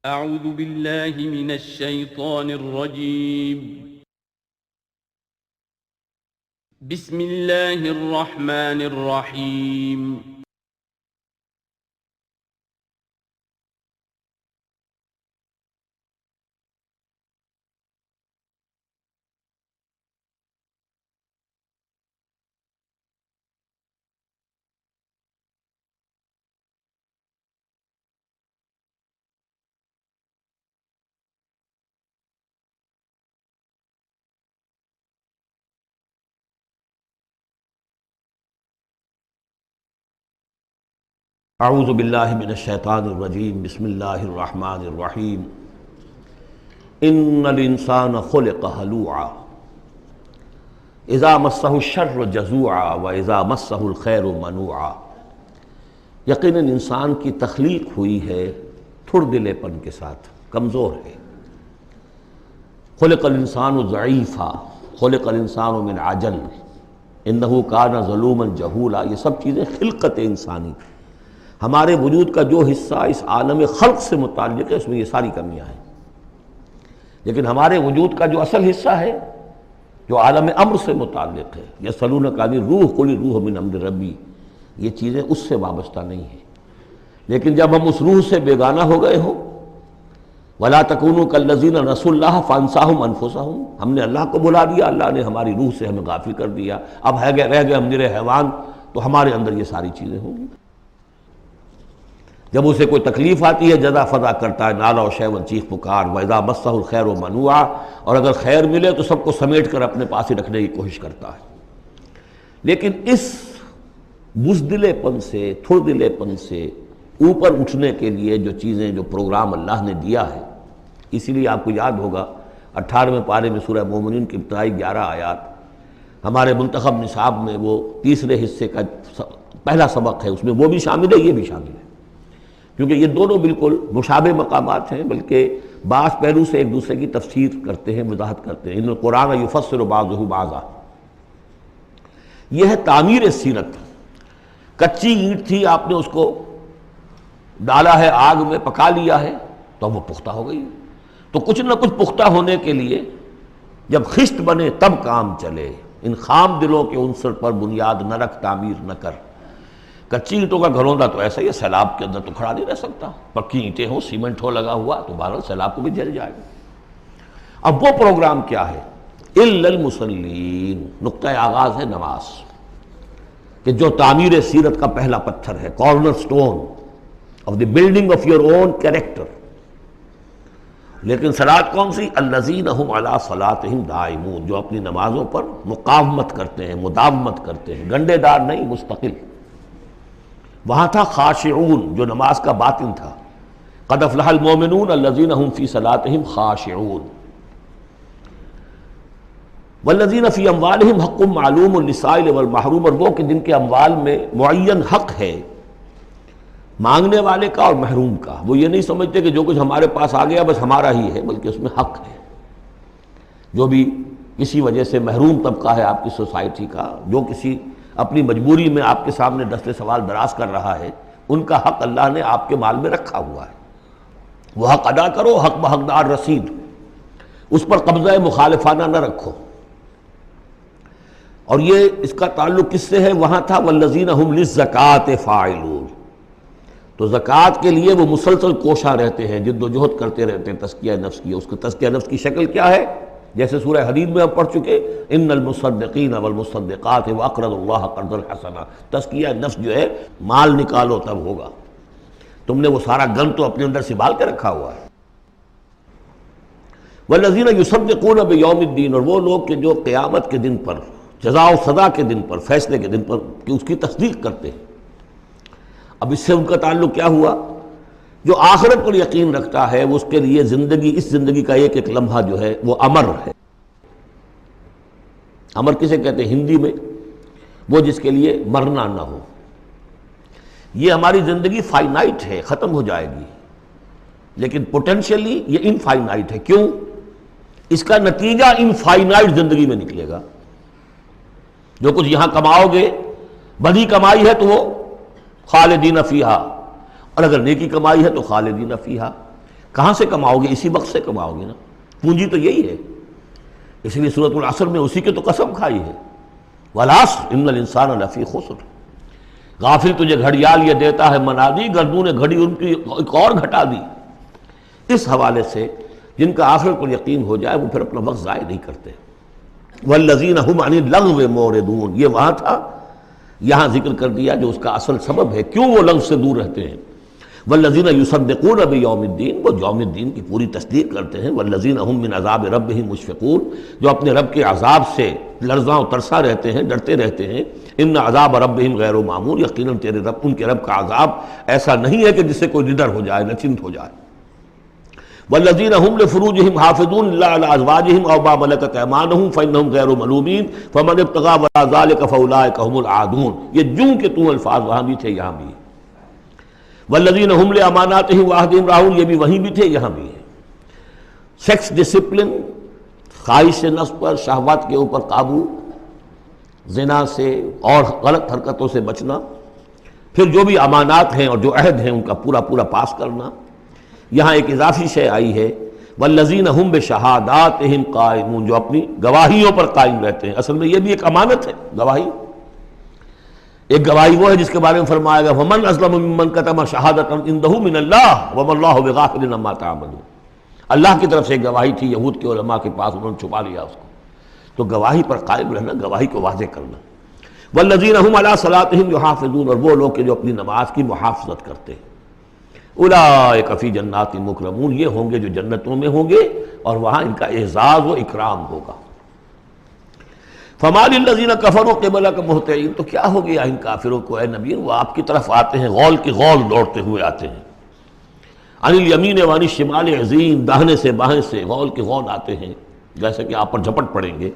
اعوذ باللہ من الشیطان الرجیم بسم اللہ الرحمن الرحیم اعوذ باللہ من الشیطان الرجیم بسم اللہ الرحمن الرحیم ان الانسان خلق ہلوعا اذا مسہ الشر جزوعا واذا مسہ الخیر منوعا۔ یقیناً انسان کی تخلیق ہوئی ہے تھڑ دلے پن کے ساتھ، کمزور ہے۔ خلق الانسان ضعیفا، خلق الانسان من عجل، انہ کان ظلوما جہولا۔ یہ سب چیزیں خلقت انسانی، ہمارے وجود کا جو حصہ اس عالم خلق سے متعلق ہے اس میں یہ ساری کمیاں ہیں، لیکن ہمارے وجود کا جو اصل حصہ ہے جو عالم امر سے متعلق ہے، یسألونک عن الروح قل الروح من امر ربی، یہ چیزیں اس سے وابستہ نہیں ہیں۔ لیکن جب ہم اس روح سے بیگانہ ہو گئے ہوں، وَلَا تَكُونُوا كَالَّذِينَ نَسُوا اللَّهَ فَأَنسَاهُمْ أَنفُسَهُمْ، ہم نے اللہ کو بھلا دیا، اللہ نے ہماری روح سے ہمیں غافل کر دیا، اب رہ گئے ہم نرے حیوان، تو ہمارے اندر یہ ساری چیزیں ہوں گی۔ جب اسے کوئی تکلیف آتی ہے جزا فضا کرتا ہے، نالا و شیون، چیخ پکار، وَإِذَا مَسَّهُ الْخَيْرُ مَنُوعًا، اور اگر خیر ملے تو سب کو سمیٹ کر اپنے پاس ہی رکھنے کی کوشش کرتا ہے۔ لیکن اس بزدلے پن سے، تھڑ دلے پن سے اوپر اٹھنے کے لیے جو چیزیں، جو پروگرام اللہ نے دیا ہے، اسی لیے آپ کو یاد ہوگا 18ویں پارے میں سورہ مومنین کی ابتدائی 11 آیات ہمارے منتخب نصاب میں وہ تیسرے حصے کا پہلا سبق ہے، اس میں وہ بھی شامل ہے، یہ بھی شامل ہے، کیونکہ یہ دونوں بالکل مشابہ مقامات ہیں، بلکہ بعض پہلو سے ایک دوسرے کی تفسیر کرتے ہیں، وضاحت کرتے ہیں۔ ان القرآن یفسر بعضہ بعضا، یہ ہے تعمیر سیرت۔ کچی اینٹ تھی، آپ نے اس کو ڈالا ہے آگ میں، پکا لیا ہے تو وہ پختہ ہو گئی۔ تو کچھ نہ کچھ پختہ ہونے کے لیے جب خشت بنے تب کام چلے۔ ان خام دلوں کے عنصر پر بنیاد نہ رکھ، تعمیر نہ کر۔ کچی اینٹوں کا گھروندا تو ایسا ہی ہے، سیلاب کے اندر تو کھڑا نہیں رہ سکتا، پکی اینٹیں ہوں، سیمنٹ ہو لگا ہوا تو بہرحال سیلاب کو بھی جل جائے گا۔ اب وہ پروگرام کیا ہے؟ الا المصلین، نقطہ آغاز ہے نماز، کہ جو تعمیر سیرت کا پہلا پتھر ہے، corner stone of the building of your own character. لیکن صلاۃ کون سی؟ الذین ھم علی صلاتہم دائمون، جو اپنی نمازوں پر مقاومت کرتے ہیں، مداومت کرتے ہیں، گنڈے دار نہیں، مستقل۔ وہاں تھا خاشعون، جو نماز کا باطن تھا، قد افلح المؤمنون الذین ھم فی صلاتہم خاشعون، والذین فی اموالہم حق معلوم للسائل والمحروم، اور وہ کہ جن کے اموال میں معین حق ہے مانگنے والے کا اور محروم کا۔ وہ یہ نہیں سمجھتے کہ جو کچھ ہمارے پاس آ گیا بس ہمارا ہی ہے، بلکہ اس میں حق ہے۔ جو بھی کسی وجہ سے محروم طبقہ ہے آپ کی سوسائٹی کا، جو کسی اپنی مجبوری میں آپ کے سامنے دست سوال دراز کر رہا ہے، ان کا حق اللہ نے آپ کے مال میں رکھا ہوا ہے۔ وہ حق ادا کرو، حق بحقدار رسید، اس پر قبضہ مخالفانہ نہ رکھو۔ اور یہ اس کا تعلق کس سے ہے؟ وہاں تھا والذین ھم للزکوٰۃ فاعلون، تو زکوٰۃ کے لیے وہ مسلسل کوشاں رہتے ہیں، جد و جہد کرتے رہتے ہیں تزکیہ نفس کی۔ اس کو تزکیہ نفس کی شکل کیا ہے؟ جیسے سورہ حدید میں ہم پڑھ چکے، ان المصدقین والمصدقات واقرضوا اللہ قرضا حسنا۔ تزکیہ نفس جو ہے، مال نکالو تب ہوگا، تم نے وہ سارا گن تو اپنے اندر سنبھال کے رکھا ہوا ہے۔ والذین یصدقون بیوم الدین، اور وہ لوگ کہ جو قیامت کے دن پر، جزا و سزا کے دن پر، فیصلے کے دن پر کہ اس کی تصدیق کرتے ہیں۔ اب اس سے ان کا تعلق کیا ہوا؟ جو آخرت پر یقین رکھتا ہے وہ اس کے لیے زندگی، اس زندگی کا ایک ایک لمحہ جو ہے وہ امر ہے۔ امر کسے کہتے ہیں ہندی میں؟ وہ جس کے لیے مرنا نہ ہو۔ یہ ہماری زندگی فائنائٹ ہے، ختم ہو جائے گی، لیکن پوٹینشلی یہ انفائنائٹ ہے۔ کیوں؟ اس کا نتیجہ انفائنائٹ زندگی میں نکلے گا۔ جو کچھ یہاں کماؤ گے، بڑی کمائی ہے تو وہ خالدین فیہا، اور اگر نیکی کمائی ہے تو خالدین فیہا۔ کہاں سے کماؤ گے؟ اسی وقت سے کماؤ گے نا، پونجی تو یہی ہے۔ اس لیے سورۃ العصر میں اسی کے تو قسم کھائی ہے، والعصر ان الانسان لفی خسر۔ غافل تجھے گھڑیال یہ دیتا ہے منادی، گردوں نے گھڑی ان کی ایک اور گھٹا دی۔ اس حوالے سے جن کا آخرت پر یقین ہو جائے وہ پھر اپنا وقت ضائع نہیں کرتے۔ والذین هم عن اللغو معرضون، یہ وہاں تھا، یہاں ذکر کر دیا جو اس کا اصل سبب ہے کیوں وہ لغو سے دور رہتے ہیں۔ والذین یصدقون بیوم الدین، وہ یوم الدین کی پوری تصدیق کرتے ہیں۔ والذین هم من عذاب ربهم مشفقون، جو اپنے رب کے عذاب سے لرزاں و ترساں رہتے ہیں، ڈرتے رہتے ہیں۔ ان عذاب ربهم غیر معمول، یقیناً تیرے رب، ان کے رب کا عذاب ایسا نہیں ہے کہ جس سے کوئی نڈر ہو جائے، نچنت ہو جائے۔ والذین هم لفروجهم حافظون الا علی ازواجهم او ما ملکت ایمانهم فانهم غیر ملومین فمن ابتغى وراء ذلك فاولئک هم العادون، یہ جوں کہ تو الفاظ وہاں بھی تھے یہاں بھی ہیں۔ والذین هم لاماناتهم وعهدهم راعون، یہ بھی وہیں بھی تھے یہاں بھی ہے۔ سیکس ڈسپلن، خواہش نفس پر، شہوات کے اوپر قابو، زنا سے اور غلط حرکتوں سے بچنا، پھر جو بھی امانات ہیں اور جو عہد ہیں ان کا پورا پورا پاس کرنا۔ یہاں ایک اضافی شے آئی ہے، والذین هم بشہاداتہم قائمون، جو اپنی گواہیوں پر قائم رہتے ہیں۔ اصل میں یہ بھی ایک امانت ہے گواہی۔ ایک گواہی وہ ہے جس کے بارے میں فرمایا گیا وَمَنْ أَظْلَمُ مِمَّنْ كَتَمَ شَهَادَةً عِنْدَهُ مِنَ اللَّهِ وَمَا اللَّهُ بِغَافِلٍ عَمَّا تَعْمَلُونَ۔ اللہ کی طرف سے ایک گواہی تھی، یہود کے علماء کے پاس، انہوں نے چھپا لیا اس کو۔ تو گواہی پر قائم رہنا، گواہی کو واضح کرنا۔ وَالَّذِينَ هُمْ عَلَىٰ صَلَاتِهِمْ يُحَافِظُونَ، اور وہ لوگ کہ جو اپنی نماز کی محافظت کرتے ہیں۔ أُولَٰئِكَ فِي جَنَّاتٍ مُكْرَمُونَ، یہ ہوں گے جو جنتوں میں ہوں گے اور وہاں ان کا اعزاز و اکرام ہوگا۔ فَمَا لِلَّذِينَ كَفَرُوا قِبَلَكَ مُهْطِعِينَ، تو کیا ہو گیا ان کافروں کو اے نبی، وہ آپ کی طرف آتے ہیں، غول کی غول دوڑتے ہوئے آتے ہیں۔ عن الیمین وعن الشمال عزین، داہنے سے بائیں سے غول کی غول آتے ہیں، جیسے کہ آپ پر جھپٹ پڑیں گے۔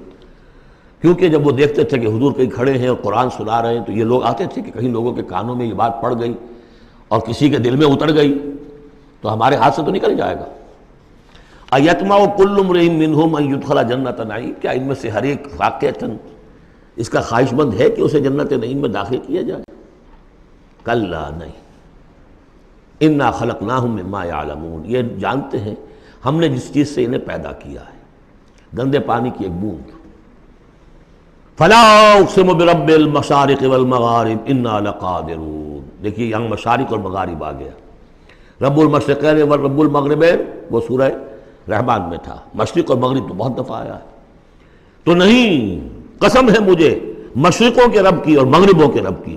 کیونکہ جب وہ دیکھتے تھے کہ حضور کہیں کھڑے ہیں اور قرآن سنا رہے ہیں تو یہ لوگ آتے تھے کہ کہیں لوگوں کے کانوں میں یہ بات پڑ گئی اور کسی کے دل میں اتر گئی تو ہمارے ہاتھ سے تو نکل جائے گا۔ ایتمع کل امرئ منہم ان یدخل جنۃ نعیم، کیا ان میں سے ہر ایک واقعتاً اس کا خواہش مند ہے کہ اسے جنت نعیم میں داخل کیا جائے؟ کلا نہیں، انا خلقناہم مما یعلمون، یہ جانتے ہیں ہم نے جس چیز سے انہیں پیدا کیا ہے، گندے پانی کی ایک بوند۔ فلا اقسم برب المشارق والمغارب انا لقادرون، دیکھیے یہاں مشارق اور مغارب آ گیا۔ رب المشرقین و رب المغربین وہ سورہ رحمان میں تھا، مشرق اور مغرب تو بہت دفعہ آیا ہے۔ تو نہیں، قسم ہے مجھے مشرقوں کے رب کی اور مغربوں کے رب کی،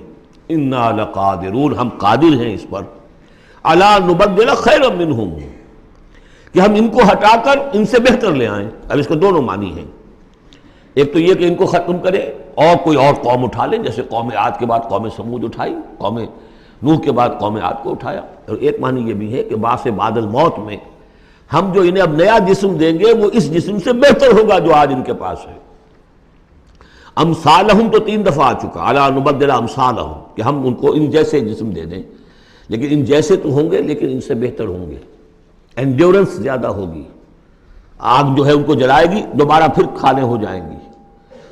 انا لقادرون، ہم قادر ہیں اس پر، علی نبدل خیرا منہم، کہ ہم ان کو ہٹا کر ان سے بہتر لے آئیں۔ اب اس کے دونوں معنی ہیں، ایک تو یہ کہ ان کو ختم کرے اور کوئی اور قوم اٹھا لیں، جیسے قوم عاد کے بعد قوم سمود اٹھائی، قوم نوح کے بعد قوم عاد کو اٹھایا۔ اور ایک معنی یہ بھی ہے کہ بعث بعد الموت میں ہم جو انہیں اب نیا جسم دیں گے وہ اس جسم سے بہتر ہوگا جو آج ان کے پاس ہے۔ امثالہم تو 3 دفعہ آ چکا، علی نبدل امثالہم، کہ ہم ان کو ان جیسے جسم دے دیں، لیکن ان جیسے تو ہوں گے لیکن ان سے بہتر ہوں گے، انڈیورنس زیادہ ہوگی، آگ جو ہے ان کو جلائے گی دوبارہ پھر کھانے ہو جائیں گی۔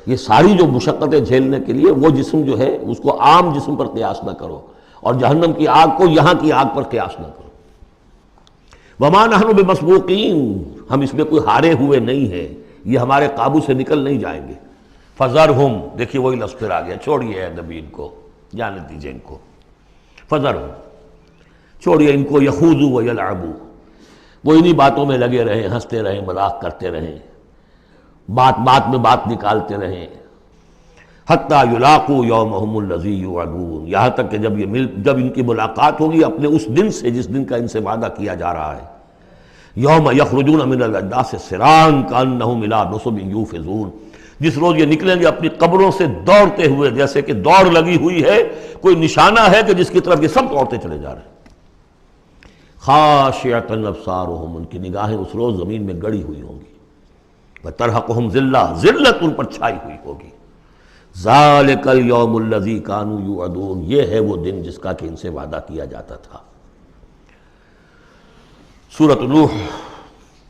یہ ساری جو مشقتیں جھیلنے کے لیے وہ جسم جو ہے اس کو عام جسم پر قیاس نہ کرو، اور جہنم کی آگ کو یہاں کی آگ پر قیاس نہ کرو۔ وما نحن بمسبوقین، ہم اس میں کوئی ہارے ہوئے نہیں ہیں، یہ ہمارے قابو سے نکل نہیں جائیں گے۔ فذرہم، دیکھیے وہی لفظ پھر آ گیا، چھوڑیے اے نبی ان کو، جانے دیجیے ان کو۔ فذرہم، چھوڑیے ان کو، یخوضوا ویلعبوا، وہ انہی باتوں میں لگے رہیں، ہنستے رہیں، مذاق کرتے رہیں، بات بات میں بات نکالتے رہیں، حتیٰ یلاقوا یومہم الذی یوعدون، یہاں تک کہ جب ان کی ملاقات ہوگی اپنے اس دن سے جس دن کا ان سے وعدہ کیا جا رہا ہے۔ یوم یخرجون من الاجداث سراعا کانہم الی نصب یوفضون، جس روز یہ نکلیں گے اپنی قبروں سے دوڑتے ہوئے، جیسے کہ دوڑ لگی ہوئی ہے، کوئی نشانہ ہے کہ جس کی طرف یہ سب دوڑتے چلے جا رہے ہیں۔ خاشعۃ ابصارہم، ان کی نگاہیں اس روز زمین میں گڑی ہوئی ہوں گی، وترہقہم ذلہ، ذلت ان پر چھائی ہوئی ہوگی۔ ذالک الیوم الذی کانوا یوعدون، یہ ہے وہ دن جس کا کہ ان سے وعدہ کیا جاتا تھا۔ سورۃ نوح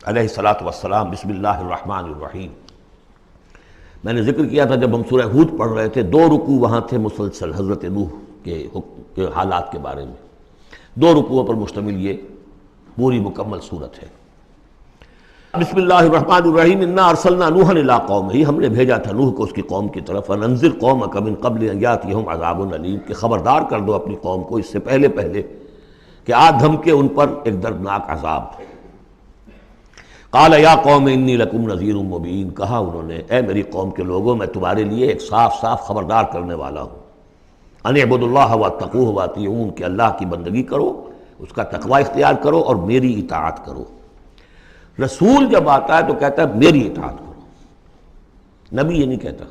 علیہ الصلاۃ والسلام، بسم اللہ الرحمن الرحیم۔ میں نے ذکر کیا تھا جب ہم سورہ ہود پڑھ رہے تھے، 2 رکوع وہاں تھے مسلسل حضرت نوح کے حالات کے بارے میں، 2 رکوعوں پر مشتمل یہ پوری مکمل صورت ہے۔ بسم اللہ الرحمن الرحیم، انا ارسلنا نوحا الی قومہ، ہم نے بھیجا تھا نوح کو اس کی قوم کی طرف، انذر قومک من قبل ان یاتیہم عذاب علیم، کہ خبردار کر دو اپنی قوم کو اس سے پہلے کہ آ دھمکے ان پر ایک دردناک عذاب۔ قال یا قوم انی لکم نذیر مبین، کہا انہوں نے اے میری قوم کے لوگوں میں تمہارے لیے ایک صاف صاف خبردار کرنے والا ہوں، ان اعبدوا اللہ واتقوہ واطیعون، کہ اللہ کی بندگی کرو، اس کا تقوی اختیار کرو اور میری اطاعت کرو۔ رسول جب آتا ہے تو کہتا ہے میری اطاعت کرو، نبی یہ نہیں کہتا۔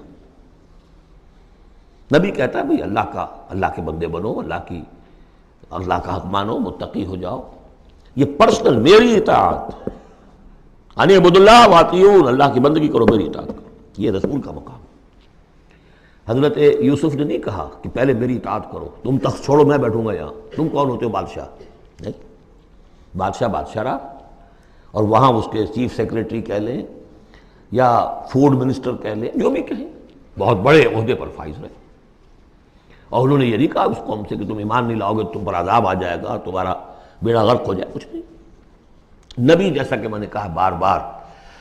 نبی کہتا ہے بھئی اللہ کے بندے بنو، اللہ کا حق مانو، متقی ہو جاؤ۔ یہ پرسنل میری اطاعت، ان اعبدوا اللہ واطیعون، اللہ کی بندگی کرو، میری اطاعت کرو، یہ رسول کا مقام۔ حضرت یوسف نے نہیں کہا کہ پہلے میری اطاعت کرو، تم تخت چھوڑو میں بیٹھوں گا یہاں، تم کون ہوتے ہو بادشاہ؟ نہیں، بادشاہ رہا، اور وہاں اس کے چیف سیکریٹری کہہ لیں یا فوڈ منسٹر کہہ لیں، جو بھی کہیں، بہت بڑے عہدے پر فائز رہے۔ اور انہوں نے یہ نہیں کہا اس قوم سے کہ تم ایمان نہیں لاؤ گے تم پر عذاب آ جائے گا، تمہارا بیڑا غرق ہو جائے، کچھ نہیں۔ نبی جیسا کہ میں نے کہا بار بار،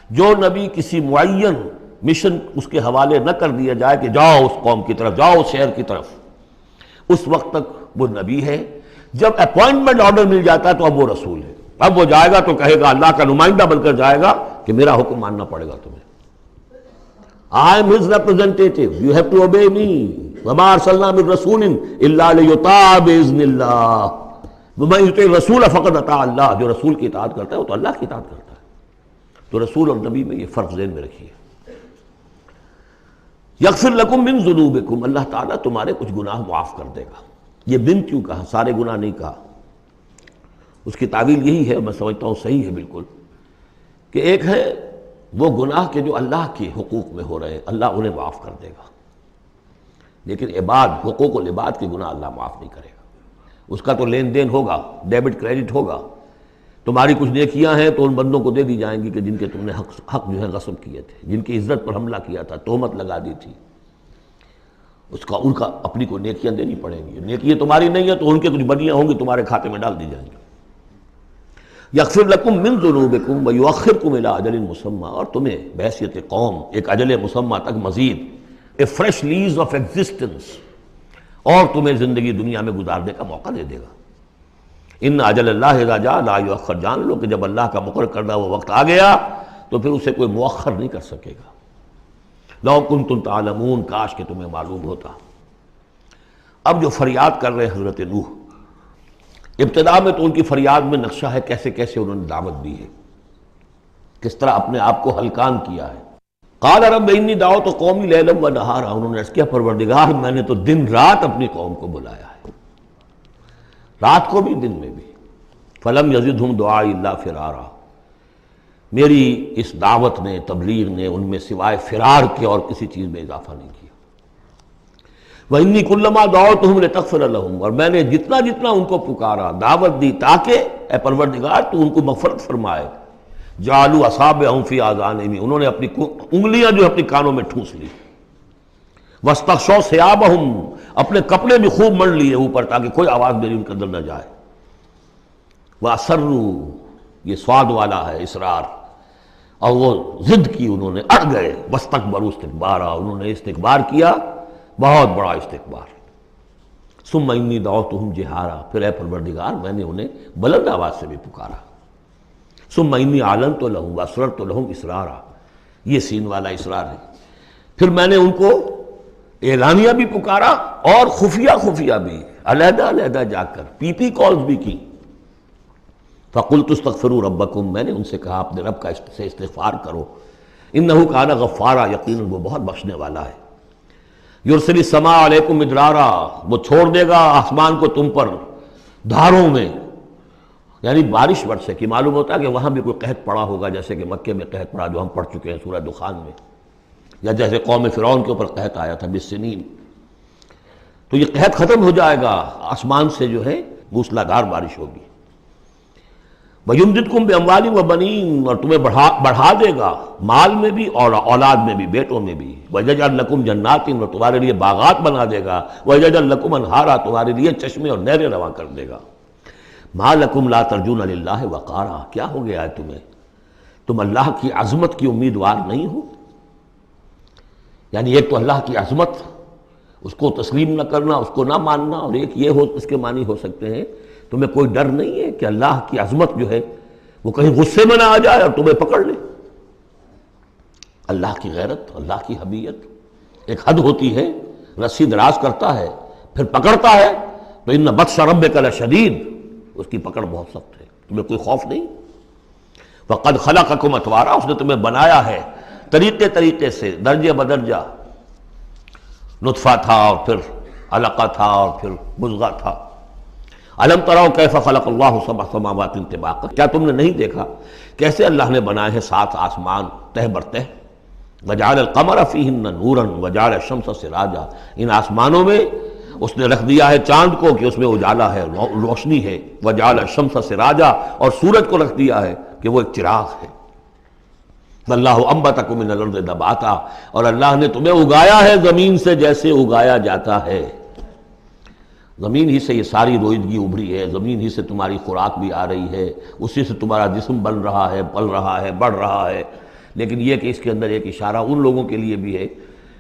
جو نبی کسی معین مشن اس کے حوالے نہ کر دیا جائے کہ جاؤ اس قوم کی طرف، جاؤ اس شہر کی طرف، اس وقت تک وہ نبی ہے۔ جب اپوائنٹمنٹ آرڈر مل جاتا ہے تو اب وہ رسول ہے، اب وہ جائے گا تو کہے گا، اللہ کا نمائندہ بن کر جائے گا کہ میرا حکم ماننا پڑے گا تمہیں۔ I am his representative, you have to obey me. وَمَا أَرْسَلْنَا مِن رَسُولٍ إِلَّا لِيُطَاعَ بِإِذْنِ اللَّهِ وَمَن يُطِعِ الرَّسُولَ فَقَدْ أَطَاعَ اللَّهَ، جو رسول کی اطاعت کرتا ہے وہ تو اللہ کی اطاعت کرتا ہے۔ تو رسول اور نبی میں یہ فرق ذہن میں رکھیے۔ یغفر لکم من ذنوبکم، اللہ تعالیٰ تمہارے کچھ گناہ معاف کر دے گا۔ یہ من کیوں کہا، سارے گناہ نہیں کہا۔ اس کی تعویل یہی ہے، میں سمجھتا ہوں صحیح ہے بالکل، کہ ایک ہے وہ گناہ کے جو اللہ کے حقوق میں ہو رہے ہیں، اللہ انہیں معاف کر دے گا، لیکن حقوق العباد کے گناہ اللہ معاف نہیں کرے گا۔ اس کا تو لین دین ہوگا، ڈیبٹ کریڈٹ ہوگا، تمہاری کچھ نیکیاں ہیں تو ان بندوں کو دے دی جائیں گی کہ جن کے تم نے حق جو ہے غصب کیے تھے، جن کی عزت پر حملہ کیا تھا، تہمت لگا دی تھی، ان کا اپنی کو نیکیاں دینی پڑیں گی۔ نیکیاں تمہاری نہیں ہیں تو ان کے کچھ بدیاں ہوں گی، تمہارے کھاتے میں ڈال دی جائیں گی۔ یغفر لکم من ذنوبکم ویؤخرکم الی اجل مسمی، اور تمہیں بحیثیت قوم ایک اجل مسمی تک مزید a fresh lease of existence, اور تمہیں زندگی دنیا میں گزارنے کا موقع دے دے گا۔ ان اجل اللہ اذا جاء لا یؤخر، جان لو کہ جب اللہ کا مقرر کردہ وہ وقت آ گیا تو پھر اسے کوئی مؤخر نہیں کر سکے گا۔ لو کنتم تعلمون، کاش کہ تمہیں معلوم ہوتا۔ اب جو فریاد کر رہے ہیں حضرت نوح، ابتدا میں تو ان کی فریاد میں نقشہ ہے کیسے کیسے انہوں نے دعوت دی ہے، کس طرح اپنے آپ کو ہلکان کیا ہے۔ قال رب انی دعوت قومی لیلا و نہارا، انہوں نے عرض کیا پروردگار میں نے تو دن رات اپنی قوم کو بلایا ہے، رات کو بھی دن میں بھی۔ فلم یزدہم دعائی الا فرارا، میری اس دعوت نے، تبلیغ نے ان میں سوائے فرار کے اور کسی چیز میں اضافہ نہیں کیا۔ وَإِنِّي كُلَّمَا دَعَوْتُهُمْ لِتَغْفِرَ لَهُمْ، اور میں نے جتنا جتنا ان کو پکارا، دعوت دی تاکہ اے پروردگار تو ان کو مغفرت فرمائے۔ جعلوا اصابعهم فی آذانہم، انہوں نے اپنی انگلیاں جو اپنی کانوں میں ٹھونس لی۔ واستغشوا ثیابہم، اپنے کپڑے بھی خوب مڑ لیے اوپر تاکہ کوئی آواز میری ان کے اندر نہ جائے۔ وَأَصَرُّوا، یہ سواد والا ہے اصرار، اور وہ ضد کی، انہوں نے اڑ گئے۔ واستکبروا استکبارا، انہوں نے استکبار کیا، بہت بڑا استکبار۔ ثم انی دعوتہم جہارا، پھر اے پروردگار میں نے انہیں بلند آواز سے بھی پکارا۔ ثم انی اعلنت لہم واسررت لہم اسرارا، یہ سین والا اسرار ہے۔ پھر میں نے ان کو اعلانیہ بھی پکارا اور خفیہ بھی، علیحدہ علیحدہ جا کر پی پی کالز بھی کی۔ فقلت استغفروا ربکم، میں نے ان سے کہا اپنے رب کا سے استغفار کرو، انہ کان غفارا، یقیناً وہ بہت بخشنے والا ہے۔ یرسل السماء علیکم مدرارا، وہ چھوڑ دے گا آسمان کو تم پر دھاروں میں، یعنی بارش برسے کی۔ معلوم ہوتا ہے کہ وہاں بھی کوئی قحط پڑا ہوگا، جیسے کہ مکے میں قحط پڑا جو ہم پڑھ چکے ہیں سورہ دخان میں، یا جیسے قوم فرعون کے اوپر قحط آیا تھا بالسنین۔ تو یہ قحط ختم ہو جائے گا، آسمان سے جو ہے موسلادھار بارش ہوگی۔ وَيُمْدِدْكُمْ بِأَمْوَالٍ وَبَنِينَ، اور تمہیں بڑھا دے گا مال میں بھی اور اولاد میں بھی، بیٹوں میں بھی۔ وَيَجْعَلْ لَكُمْ جَنَّاتٍ، اور تمہارے لیے باغات بنا دے گا۔ وَيَجْعَلْ لَكُمْ أَنْهَارًا، تمہارے لیے چشمے اور نہریں رواں کر دے گا۔ ما لکم لا ترجون للہ وقارا، کیا ہو گیا ہے تمہیں، تم اللہ کی عظمت کی امیدوار نہیں ہو؟ یعنی ایک تو اللہ کی عظمت، اس کو تسلیم نہ کرنا، اس کو نہ ماننا، اور ایک یہ ہو، اس کے معنی ہو سکتے ہیں تمہیں کوئی ڈر نہیں ہے کہ اللہ کی عظمت جو ہے وہ کہیں غصے میں نہ آ جائے اور تمہیں پکڑ لے۔ اللہ کی غیرت، اللہ کی حمیت ایک حد ہوتی ہے، رسی دراز کرتا ہے پھر پکڑتا ہے تو ان بطش ربک لشدید، اس کی پکڑ بہت سخت ہے، تمہیں کوئی خوف نہیں۔ وقد خلقکم اطوارا، اس نے تمہیں بنایا ہے طریقے سے، درجے بدرجہ، نطفہ تھا اور پھر علقہ تھا اور پھر مضغہ تھا۔ الم تروا کیف خلق اللہ سبع سماوات طباقا، کیا تم نے نہیں دیکھا کیسے اللہ نے بنائے ہیں 7 آسمان تہ بر تہ، وجعل القمر فیہن نورا وجعل الشمس سراجا، ان آسمانوں میں اس نے رکھ دیا ہے چاند کو کہ اس میں اجالا ہے، روشنی ہے، وجعل الشمس سراجا، اور سورج کو رکھ دیا ہے کہ وہ ایک چراغ ہے۔ واللہ انبتکم من الارض نباتا، اور اللہ نے تمہیں اگایا ہے زمین سے جیسے اگایا جاتا ہے، زمین ہی سے یہ ساری روئیدگی ابھری ہے، زمین ہی سے تمہاری خوراک بھی آ رہی ہے، اسی سے تمہارا جسم بن رہا ہے، پل رہا ہے، بڑھ رہا ہے۔ لیکن یہ کہ اس کے اندر ایک اشارہ ان لوگوں کے لیے بھی ہے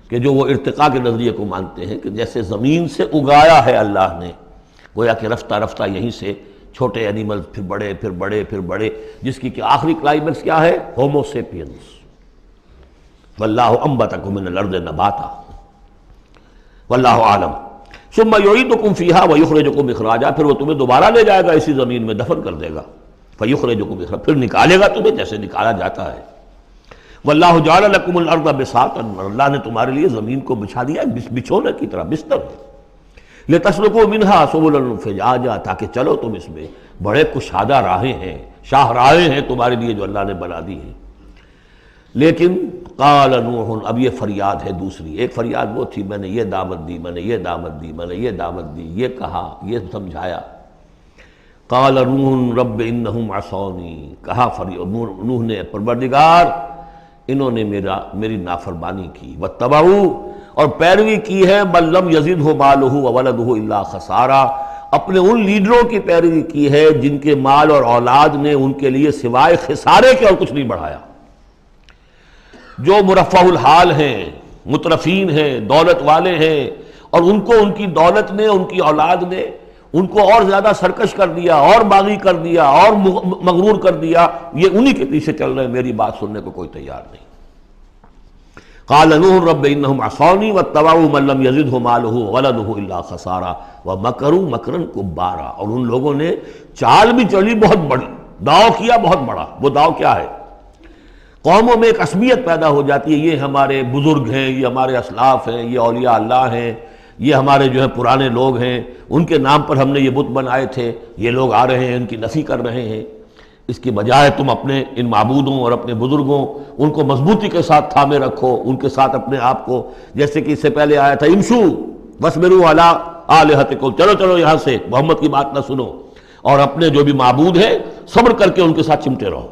کہ جو وہ ارتقاء کے نظریے کو مانتے ہیں کہ جیسے زمین سے اگایا ہے اللہ نے، گویا کہ رفتہ رفتہ یہیں سے چھوٹے اینیمل پھر بڑے پھر بڑے پھر بڑے، جس کی کہ آخری کلائمیکس کیا ہے؟ Homo sapiens. واللہ انبتکم من الارض نباتا واللہ عالم ثم یعیدکم فیہا ویخرجکم اخراجا، پھر وہ تمہیں دوبارہ لے جائے گا اسی زمین میں، دفن کر دے گا، فیخرجکم اخراجا، پھر نکالے گا تمہیں جیسے نکالا جاتا ہے۔ واللہ جعل لکم الارض بساطا، اللہ نے تمہارے لیے زمین کو بچھا دیا بچھونے کی طرح، بستر ہے، لتسلکوا منہا سبلا فجاجا، تاکہ چلو تم اس میں، بڑے کشادہ راہیں ہیں، شاہ راہیں ہیں تمہارے لیے جو اللہ نے بنا دی ہیں۔ لیکن قال نوح، اب یہ فریاد ہے دوسری، ایک فریاد وہ تھی میں نے یہ دعوت دی، میں نے یہ دعوت دی، میں نے یہ دعوت دی، یہ کہا، یہ سمجھایا۔ قال نوح رب انہم عصونی، کہا نوح نے پروردگار انہوں نے میری نافرمانی کی، واتبعوا، اور پیروی کی ہے من لم یزدہ مالہ وولدہ الا خسارا، اپنے ان لیڈروں کی پیروی کی ہے جن کے مال اور اولاد نے ان کے لیے سوائے خسارے کے اور کچھ نہیں بڑھایا، جو مرفہ الحال ہیں، مترفین ہیں، دولت والے ہیں، اور ان کو ان کی دولت نے، ان کی اولاد نے ان کو اور زیادہ سرکش کر دیا، اور باغی کر دیا، اور مغرور کر دیا، یہ انہی کے پیچھے چل رہے ہیں، میری بات سننے کو کوئی تیار نہیں۔ قال نوح رب انہم عصونی واتبعوا من لم یزدہ مالہ وولدہ الا خسارا ومکروا مکرا کبارا، اور ان لوگوں نے چال بھی چلی بہت بڑی، داؤ کیا بہت بڑا۔ وہ داؤ کیا ہے؟ قوموں میں ایک عصبیت پیدا ہو جاتی ہے، یہ ہمارے بزرگ ہیں، یہ ہمارے اسلاف ہیں، یہ اولیاء اللہ ہیں، یہ ہمارے جو ہے پرانے لوگ ہیں، ان کے نام پر ہم نے یہ بت بنائے تھے، یہ لوگ آ رہے ہیں ان کی نفی کر رہے ہیں۔ اس کی بجائے تم اپنے ان معبودوں اور اپنے بزرگوں ان کو مضبوطی کے ساتھ تھامے رکھو، ان کے ساتھ اپنے آپ کو، جیسے کہ اس سے پہلے آیا تھا امشو واصبروا علی آلہتکم، چلو چلو یہاں سے، محمد کی بات نہ سنو، اور اپنے جو بھی معبود ہیں صبر کر کے ان کے ساتھ چمٹے رہو۔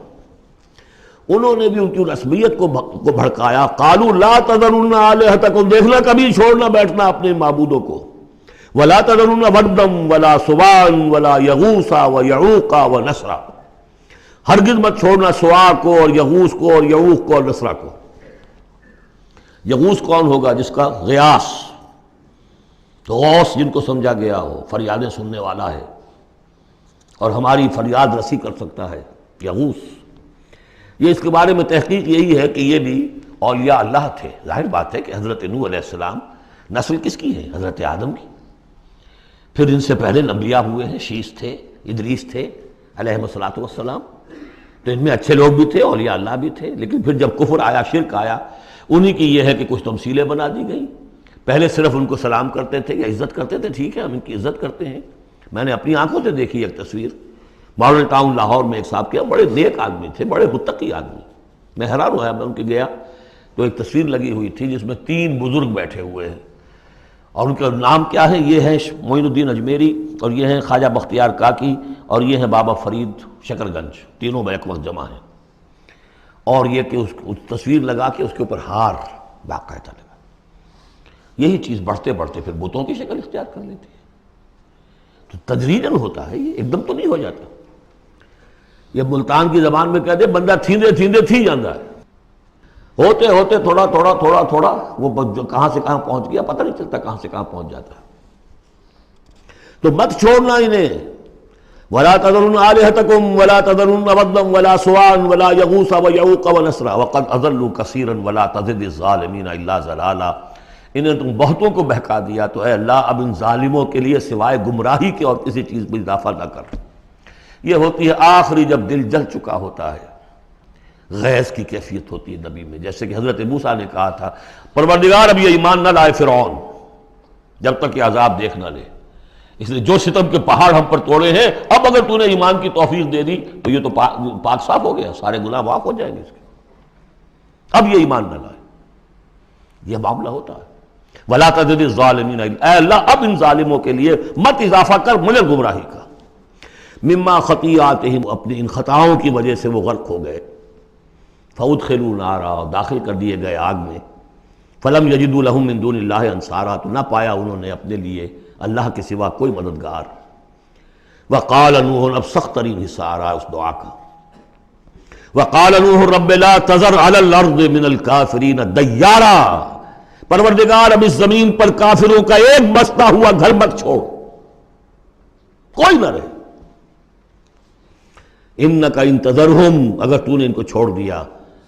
انہوں نے بھی ان کی رسمیت کو بھڑکایا، قالوا لا تذرن آلہتکم، دیکھنا کبھی چھوڑنا بیٹھنا اپنے معبودوں کو، ولا تذرن ودا ولا سواعا ولا یغوث ویعوق ونسرا، ہرگز مت چھوڑنا سواع کو اور یغوث کو اور یعوق کو اور نسرا کو۔ یغوث کون ہوگا؟ جس کا غیاث، غوث جن کو سمجھا گیا ہو، فریادیں سننے والا ہے اور ہماری فریاد رسی کر سکتا ہے، یغوث۔ یہ اس کے بارے میں تحقیق یہی ہے کہ یہ بھی اولیاء اللہ تھے۔ ظاہر بات ہے کہ حضرت نوح علیہ السلام نسل کس کی ہے؟ حضرت آدم کی۔ پھر ان سے پہلے انبیاء ہوئے ہیں، شیث تھے، ادریس تھے علیہ الصلوۃ والسلام، تو ان میں اچھے لوگ بھی تھے، اولیاء اللہ بھی تھے۔ لیکن پھر جب کفر آیا، شرک آیا، انہی کی یہ ہے کہ کچھ تمثیلیں بنا دی گئیں۔ پہلے صرف ان کو سلام کرتے تھے یا عزت کرتے تھے، ٹھیک ہے ہم ان کی عزت کرتے ہیں۔ میں نے اپنی آنکھوں سے دیکھی ایک تصویر، ماڈل ٹاؤن لاہور میں ایک صاحب کے بڑے نیک آدمی تھے، بڑے متقی آدمی، میں حیران ہوا، میں ان کے گیا تو ایک تصویر لگی ہوئی تھی جس میں 3 بزرگ بیٹھے ہوئے ہیں، اور ان کا نام کیا ہے؟ یہ ہے معین الدین اجمیری، اور یہ ہیں خواجہ بختیار کاکی، اور یہ ہیں بابا فرید شکر گنج، تینوں بیک وقت جمع ہیں۔ اور یہ کہ اس تصویر لگا کے اس کے اوپر ہار باقاعدہ لگا۔ یہی چیز بڑھتے بڑھتے پھر بتوں کی شکل اختیار کر لیتی ہے۔ تو تدریجاً ہوتا ہے، یہ ایک دم تو نہیں ہو جاتا. یہ ملتان کی زبان میں کہتے بندہ تھیندے تھیندے تھی جاتا ہے، ہوتے ہوتے تھوڑا تھوڑا تھوڑا تھوڑا وہ جو کہاں سے کہاں پہنچ گیا پتہ نہیں چلتا کہاں سے کہاں پہنچ جاتا ہے. تو مت چھوڑنا انہیں. ولا تذرن آلہتکم ولا تذرن ودا ولا سواعا ولا یغوث ویعوق ونسرا وقد اضلوا کثیرا ولا تزد الظالمین الا ضلالا. انہیں تم بہتوں کو بہکا دیا تو اے اللہ اب ان ظالموں کے لیے سوائے گمراہی کے اور کسی چیز میں اضافہ نہ کر. یہ ہوتی ہے آخری جب دل جل چکا ہوتا ہے، غیظ کی کیفیت ہوتی ہے نبی میں، جیسے کہ حضرت موسیٰ نے کہا تھا پروردگار اب یہ ایمان نہ لائے فرعون جب تک یہ عذاب دیکھ نہ لے، اس لیے جو ستم کے پہاڑ ہم پر توڑے ہیں اب اگر تو نے ایمان کی توفیق دے دی تو یہ تو پاک صاف ہو گیا، سارے گناہ معاف ہو جائیں گے اس کے، اب یہ ایمان نہ لائے. یہ معاملہ ہوتا ہے. ولا تزد الظالمین، اے اللہ اب ان ظالموں کے لیے مت اضافہ کر مجھے گمراہی کا. مما خطیئاتہم، اپنی ان خطاؤں کی وجہ سے وہ غرق ہو گئے. فادخلوا نارا، داخل کر دیے گئے آگ میں. فلم یجدوا لہم من دون اللہ انصارا، تو نہ پایا انہوں نے اپنے لیے اللہ کے سوا کوئی مددگار. وقال نوح، اب سخت ترین حصہ آ رہا ہے اس دعا کا. وقال نوح رب لا تذر علی الارض من الکافرین دیارا، پروردگار اب اس زمین پر کافروں کا ایک بستا ہوا گھر مت چھوڑ، کوئی نہ رہے. انک ان تذرہم، اگر تو نے ان کو چھوڑ دیا،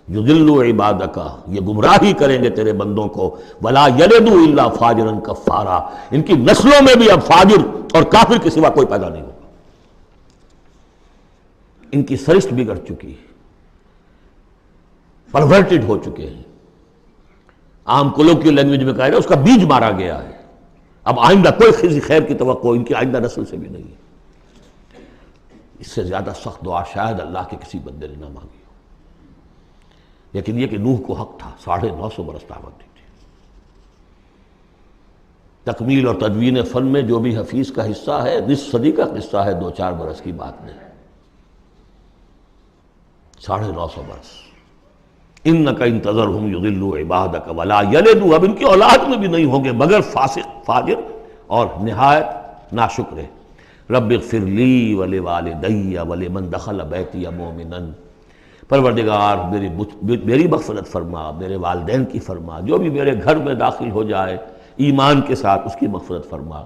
یضلوا عبادک، یہ گمراہی کریں گے تیرے بندوں کو. ولا یلدوا الا فاجرا کفارا، ان کی نسلوں میں بھی اب فاجر اور کافر کے سوا کوئی پیدا نہیں ہوگا. ان کی سرشت بگڑ چکی ہے، پرورٹڈ ہو چکے ہیں. عام کولوکیل لینگویج میں کہا جائے اس کا بیج مارا گیا ہے. اب آئندہ کوئی خیر کی توقع ان کی آئندہ نسل سے بھی نہیں ہے. اس سے زیادہ سخت دعا شاید اللہ کے کسی بندے نے نہ مانگی ہو. لیکن یہ کہ نوح کو حق تھا، 950 برس دعوت دی تھی. تکمیل اور تدوین فن میں جو بھی حفیظ کا حصہ ہے، نصف صدی کا قصہ ہے، 2-4 برس کی بات نہیں. 950 برس. انک ان تذرہم یضلوا عبادک ولا یلدوا، اب ان کی اولاد میں بھی نہیں ہوں گے مگر فاسق، فاجر اور نہایت ناشکر. رب اغفر لی ولوالدی ولمن دخل بیتی مؤمنا، پروردگار میری مغفرت فرما، میرے والدین کی فرما، جو بھی میرے گھر میں داخل ہو جائے ایمان کے ساتھ اس کی مغفرت فرما.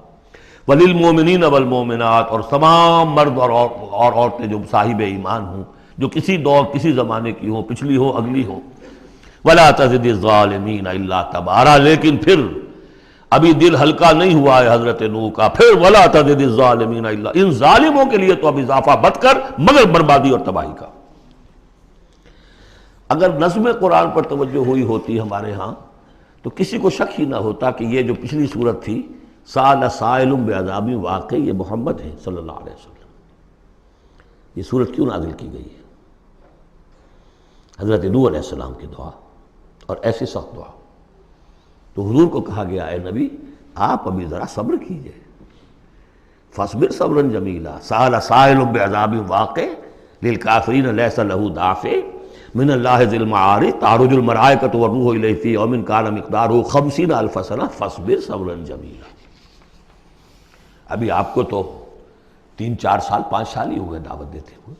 وللمؤمنین والمؤمنات، اور تمام مرد اور عورتیں جو صاحب ایمان ہوں، جو کسی دور کسی زمانے کی ہوں، پچھلی ہو اگلی ہو. ولا تزد الظالمین الا تبارا، لیکن پھر ابھی دل ہلکا نہیں ہوا ہے حضرت نوح کا. پھر ولا تزد الظالمین الا، ان ظالموں کے لیے تو اب اضافہ مت کر مگر بربادی اور تباہی کا. اگر نظم قرآن پر توجہ ہوئی ہوتی ہمارے ہاں تو کسی کو شک ہی نہ ہوتا کہ یہ جو پچھلی صورت تھی سأل سائل بعذاب واقع، یہ محمد ہے صلی اللہ علیہ وسلم. یہ صورت کیوں نازل کی گئی ہے؟ حضرت نوح علیہ السلام کی دعا، اور ایسی سخت دعا. تو حضور کو کہا گیا اے نبی آپ ابھی ذرا صبر کیجئے. فاصبر صبرا جمیلا، سأل سائل بعذاب واقع للکافرین لیس لہ دافع من اللہ ذی المعارج تعرج الملائکۃ والروح الیہ فی یوم کان مقدارہ 50,000 سنہ فاصبر صبرا جمیلا. ابھی آپ کو تو 3-4 سال 5 سال ہی ہوئے دعوت دیتے ہوئے.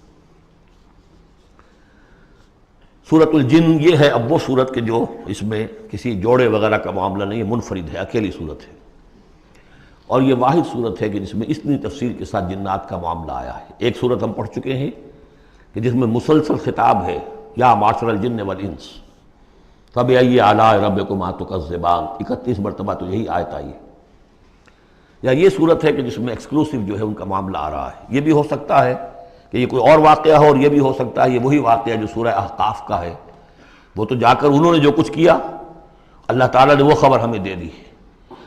سورۃ الجن یہ ہے اب وہ صورت کہ جو اس میں کسی جوڑے وغیرہ کا معاملہ نہیں ہے، منفرد ہے، اکیلی صورت ہے. اور یہ واحد صورت ہے کہ جس میں اتنی تفصیل کے ساتھ جنات کا معاملہ آیا ہے. ایک صورت ہم پڑھ چکے ہیں کہ جس میں مسلسل خطاب ہے، یا معاشر الجن والانس فبأي آلاء ربكما تكذبان، 31 مرتبہ تو یہی آیت آئی ہے. یا یہ صورت ہے کہ جس میں ایکسکلوسیو جو ہے ان کا معاملہ آ رہا ہے. یہ بھی ہو سکتا ہے کہ یہ کوئی اور واقعہ ہو، اور یہ بھی ہو سکتا ہے یہ وہی واقعہ جو سورہ احقاف کا ہے. وہ تو جا کر انہوں نے جو کچھ کیا اللہ تعالیٰ نے وہ خبر ہمیں دے دی.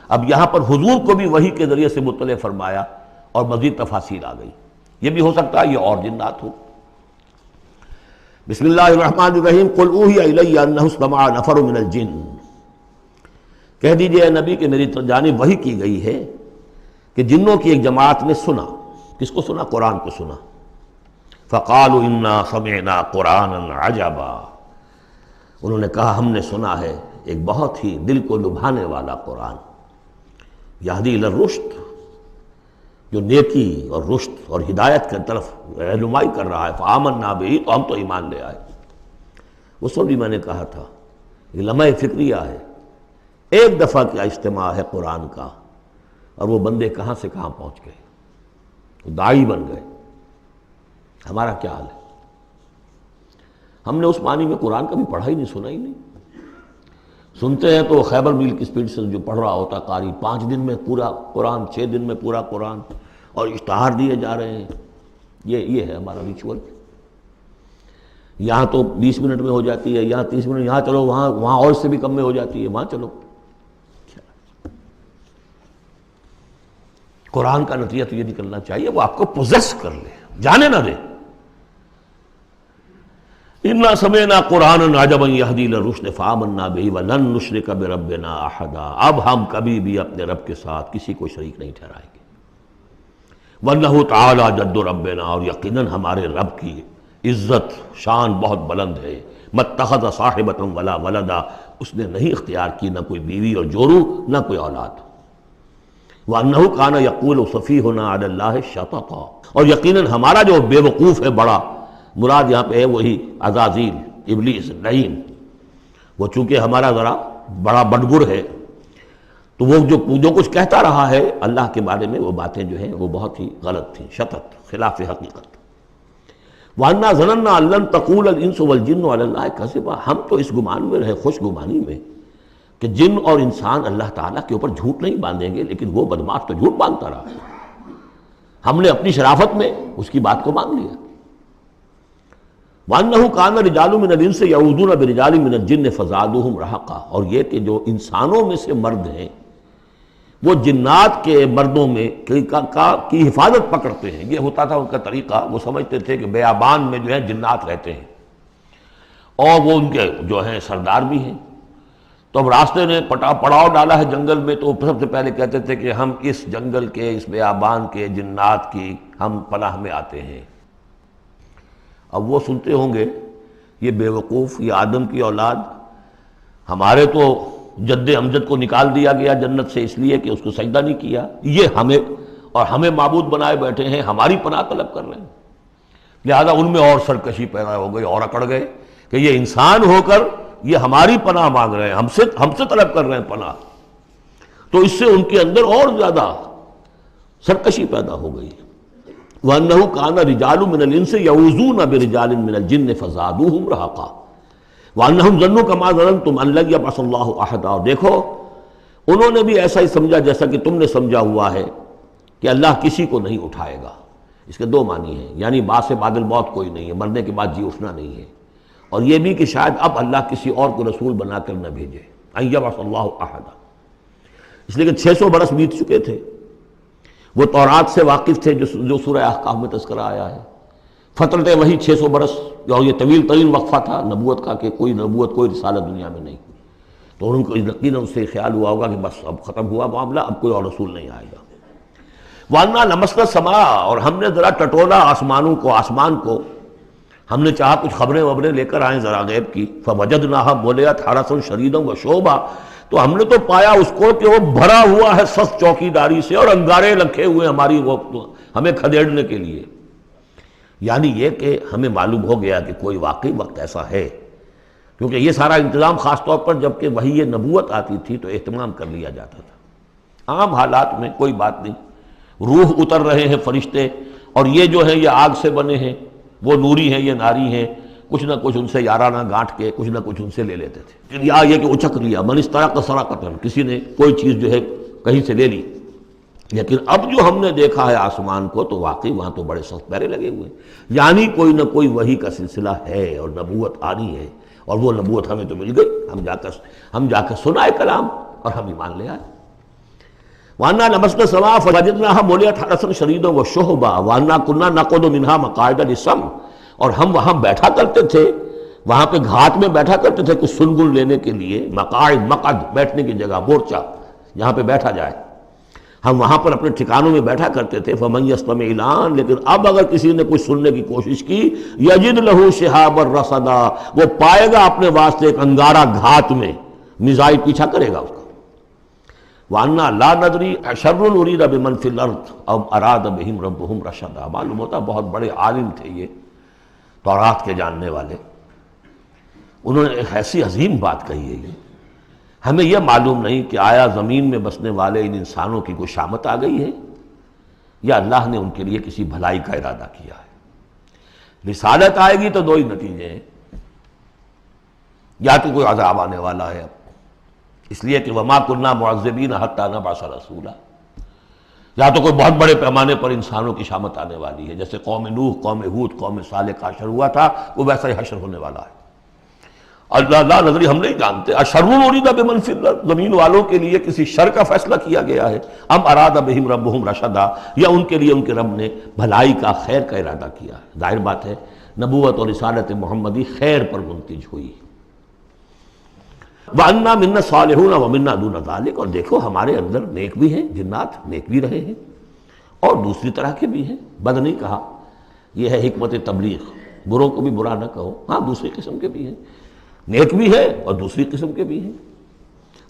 اب یہاں پر حضور کو بھی وحی کے ذریعے سے مطلع فرمایا اور مزید تفاصیل آ گئی. یہ بھی ہو سکتا ہے یہ اور جنات ہو. بسم اللہ الرحمن الرحیم. قل اوحی الی انہ استمع نفر من الجن، کہہ دیجئے اے نبی کہ میری جانب وحی کی گئی ہے کہ جنوں کی ایک جماعت نے سنا. کس کو سنا؟ قرآن کو سنا. فقالوا انا سمعنا قرآنا عجبا، انہوں نے کہا ہم نے سنا ہے ایک بہت ہی دل کو لبھانے والا قرآن. یہدی الی الرشد، جو نیکی اور رشد اور ہدایت کی طرف رہنمائی کر رہا ہے، فآمنا بہ، تو ہم تو ایمان لے آئے۔ اس وقت بھی میں نے کہا تھا یہ لمحہ فکریہ ہے، ایک دفعہ کیا اجتماع ہے قرآن کا، اور وہ بندے کہاں سے کہاں پہنچ گئے، وہ داعی بن گئے۔ ہمارا کیا حال ہے؟ ہم نے اس معنی میں قرآن کبھی پڑھا ہی نہیں، سنا ہی نہیں۔ سنتے ہیں تو خیبر میل کی سپیڈ سے جو پڑھ رہا ہوتا قاری، 5 دن میں پورا قرآن، 6 دن میں پورا قرآن، اور اشتہار دیے جا رہے ہیں۔ یہ ہے ہمارا ریچول۔ یہاں تو 20 منٹ میں ہو جاتی ہے، یہاں 30 منٹ، یہاں چلو وہاں اور اس سے بھی کم میں ہو جاتی ہے، وہاں چلو۔ قرآن کا نتیجہ تو یہ نکلنا چاہیے وہ آپ کو پوزیس کر لے، جانے نہ دے۔ اِنَّا سَمِعْنَا قُرْآنًا عَجَبًا يَهْدِي لِلرُّشْدِ فَآمَنَّا بِهِ وَلَن نُّشْرِكَ بِرَبِّنَا أَحَدًا۔ اب ہم کبھی بھی اپنے رب کے ساتھ کسی کو شریک نہیں ٹھہرائیں گے۔ وَإِنَّهُ تَعَالَىٰ جَدُّ رَبِّنَا، اور یقیناً ہمارے رب کی عزت شان بہت بلند ہے۔ مَتَّخَذَ صَاحِبَةً وَلَا وَلَدًا، اس نے نہیں اختیار کی نہ کوئی بیوی اور جورو، نہ کوئی اولاد۔ وَأَنَّهُ كَانَ يَقُولُ سَفِيهُنَا عَلَى اللَّهِ شَطَطًا، اور یقیناً ہمارا جو بے وقوف ہے بڑا، مراد یہاں پہ ہے وہی عزازیل، ابلیس، لعین، وہ چونکہ ہمارا ذرا بڑا بڑگر ہے، تو وہ جو کچھ کہتا رہا ہے اللہ کے بارے میں، وہ باتیں جو ہیں وہ بہت ہی غلط تھیں، شطط، خلاف حقیقت۔ وَأَنَّا ظَنَنَّا أَن لَّن تَقُولَ الْإِنسُ وَالْجِنُّ عَلَى اللَّهِ كَذِبًا، ہم تو اس گمان میں رہے، خوش گمانی میں، کہ جن اور انسان اللہ تعالیٰ کے اوپر جھوٹ نہیں باندھیں گے، لیکن وہ بدماش تو جھوٹ باندھتا رہا۔ ہم نے اپنی شرافت میں اس کی بات کو مان لیا۔ وَأَنَّهُ كَانَ رِجَالٌ مِّنَ الْإِنسِ يَعُوذُونَ بِرِجَالٍ مِّنَ الْجِنِّ فَزَادُوهُمْ رَهَقًا، اور یہ کہ جو انسانوں میں سے مرد ہیں وہ جنات کے مردوں میں کی حفاظت پکڑتے ہیں۔ یہ ہوتا تھا ان کا طریقہ، وہ سمجھتے تھے کہ بیابان میں جو ہے جنات رہتے ہیں اور وہ ان کے جو ہیں سردار بھی ہیں، تو اب راستے نے پڑاؤ ڈالا ہے جنگل میں، تو سب سے پہلے کہتے تھے کہ ہم اس جنگل کے، اس بیابان کے جنات کی ہم پناہ میں آتے ہیں۔ اب وہ سنتے ہوں گے یہ بے وقوف، یہ آدم کی اولاد، ہمارے تو جد امجد کو نکال دیا گیا جنت سے اس لیے کہ اس کو سجدہ نہیں کیا، یہ ہمیں معبود بنائے بیٹھے ہیں، ہماری پناہ طلب کر رہے ہیں۔ لہذا ان میں اور سرکشی پیدا ہو گئی، اور اکڑ گئے کہ یہ انسان ہو کر یہ ہماری پناہ مانگ رہے ہیں، ہم سے طلب کر رہے ہیں پناہ، تو اس سے ان کے اندر اور زیادہ سرکشی پیدا ہو گئی۔ وَأَنَّهُ كَانَ رِجَالٌ مِّنَ الْإِنسِ يَعُوذُونَ بِرِجَالٍ مِّنَ الْجِنِّ فَزَادُوهُمْ رَهَقًا وَأَنَّهُمْ ظَنُّوا كَمَا ظَنَنتُمْ أَن لَّن يَبْعَثَ اللَّهُ أَحَدًا، اور دیکھو انہوں نے بھی ایسا ہی سمجھا جیسا کہ تم نے سمجھا ہوا ہے کہ اللہ کسی کو نہیں اٹھائے گا۔ اس کے دو معنی ہیں، یعنی بعد سے بعد الموت کوئی نہیں ہے، مرنے کے بعد جی اٹھنا نہیں ہے، اور یہ بھی کہ شاید اب اللہ کسی اور کو رسول بنا کر نہ بھیجے، أن يبعث الله أحدا، اس لیے کہ 600 برس بیت چکے تھے، وہ تورات سے واقف تھے جو سورہ احقاف میں تذکرہ آیا ہے، فترت وہی 600 برس، اور یہ طویل ترین وقفہ تھا نبوت کا کہ کوئی نبوت کوئی رسالت دنیا میں نہیں، تو ان کو یقیناً اس سے خیال ہوا ہوگا کہ بس اب ختم ہوا معاملہ، اب کوئی اور رسول نہیں آئے گا۔ وَأَنَّا لَمَسْنَا السَّمَاءَ، اور ہم نے ذرا ٹٹولا آسمان کو، ہم نے چاہا کچھ خبریں لے کر آئیں ذرا غیب کی، فَوَجَدْنَاهَا مُلِئَتْ حَرَسًا شَدِيدًا وَشُعُبًا، تو ہم نے تو پایا اس کو کہ وہ بھرا ہوا ہے سخت چوکی داری سے، اور انگارے رکھے ہوئے ہمیں کھدیڑنے کے لیے۔ یعنی یہ کہ ہمیں معلوم ہو گیا کہ کوئی واقعی وقت ایسا ہے، کیونکہ یہ سارا انتظام خاص طور پر جب کہ وہی یہ نبوت آتی تھی تو اہتمام کر لیا جاتا تھا۔ عام حالات میں کوئی بات نہیں، روح اتر رہے ہیں فرشتے، اور یہ جو ہیں یہ آگ سے بنے ہیں، وہ نوری ہیں یہ ناری ہیں، کچھ نہ کچھ ان سے یارانہ گانٹھ کے کچھ نہ کچھ ان سے لے لیتے تھے، یا یہ کہ اچک لیا، من استرق سرقۃ، کسی نے کوئی چیز جو ہے کہیں سے لے لی۔ لیکن اب جو ہم نے دیکھا ہے آسمان کو تو واقعی وہاں تو بڑے سخت پہرے لگے ہوئے ہیں، یعنی کوئی نہ کوئی وحی کا سلسلہ ہے اور نبوت آنی ہے، اور وہ نبوت ہمیں تو مل گئی، ہم جا کر سنائے کلام اور ہم ایمان لے آئے۔ وَأَنَّا لَمَسْنَا السَّمَاءَ فَوَجَدْنَاهَا مُلِئَتْ حَرَسًا شَدِيدًا وَشُهُبًا وَأَنَّا كُنَّا نَقْعُدُ مِنْهَا مَقَاعِدَ لِلسَّمْعِ، اور ہم وہاں بیٹھا کرتے تھے، وہاں پہ گھاٹ میں بیٹھا کرتے تھے کچھ سنگن لینے کے لیے، مقعد بیٹھنے کی جگہ، مورچہ جہاں پہ بیٹھا جائے، ہم وہاں پر اپنے ٹھکانوں میں بیٹھا کرتے تھے۔ فَمَن يَسْتَمِعِ الْآنَ، لیکن اب اگر کسی نے کچھ سننے کی کوشش کی، يَجِدْ لَهُ شِهَابًا رَصَدًا، وہ پائے گا اپنے واسطے ایک انگارہ گھات میں، میزائل پیچھا کرے گا اس کا۔ وَأَنَّا لَا نَدْرِي أَشَرٌّ أُرِيدَ بِمَنْ فِي الْأَرْضِ أَوْ أَرَادَ بِهِمْ رَبُّهُمْ رَشَدًا۔ معلوم ہوتا بہت بڑے عالم تھے یہ، تورات کے جاننے والے، انہوں نے ایک ایسی عظیم بات کہی ہے یہ، ہمیں یہ معلوم نہیں کہ آیا زمین میں بسنے والے ان انسانوں کی کوئی شامت آ گئی ہے یا اللہ نے ان کے لیے کسی بھلائی کا ارادہ کیا ہے۔ رسالت آئے گی تو دو ہی نتیجے ہیں، یا تو کوئی عذاب آنے والا ہے، اس لیے کہ وما كنا معذبین حتی نبعث رسولا، یا تو کوئی بہت بڑے پیمانے پر انسانوں کی شامت آنے والی ہے، جیسے قوم نوح، قوم ہود، قوم صالح کا حشر ہوا تھا، وہ ویسا ہی حشر ہونے والا ہے۔ اللہ لا نظری، ہم نہیں جانتے، اشر ارید بمن فی الارض، زمین والوں کے لیے کسی شر کا فیصلہ کیا گیا ہے، ام اراد بہم ربہم رشدا، یا ان کے لیے ان کے رب نے بھلائی کا، خیر کا ارادہ کیا ہے۔ ظاہر بات ہے نبوت اور رسالت محمدی خیر پر منتج ہوئی۔ وَأَنَّا مِنَّا الصَّالِحُونَ وَمِنَّا دُونَ ذَلِكَ، اور دیکھو ہمارے اندر نیک بھی ہیں، جنات نیک بھی رہے ہیں اور دوسری طرح کے بھی ہیں، بد نہیں کہا، یہ ہے حکمت تبلیغ، بروں کو بھی برا نہ کہو، ہاں دوسری قسم کے بھی ہیں، نیک بھی ہے اور دوسری قسم کے بھی ہیں۔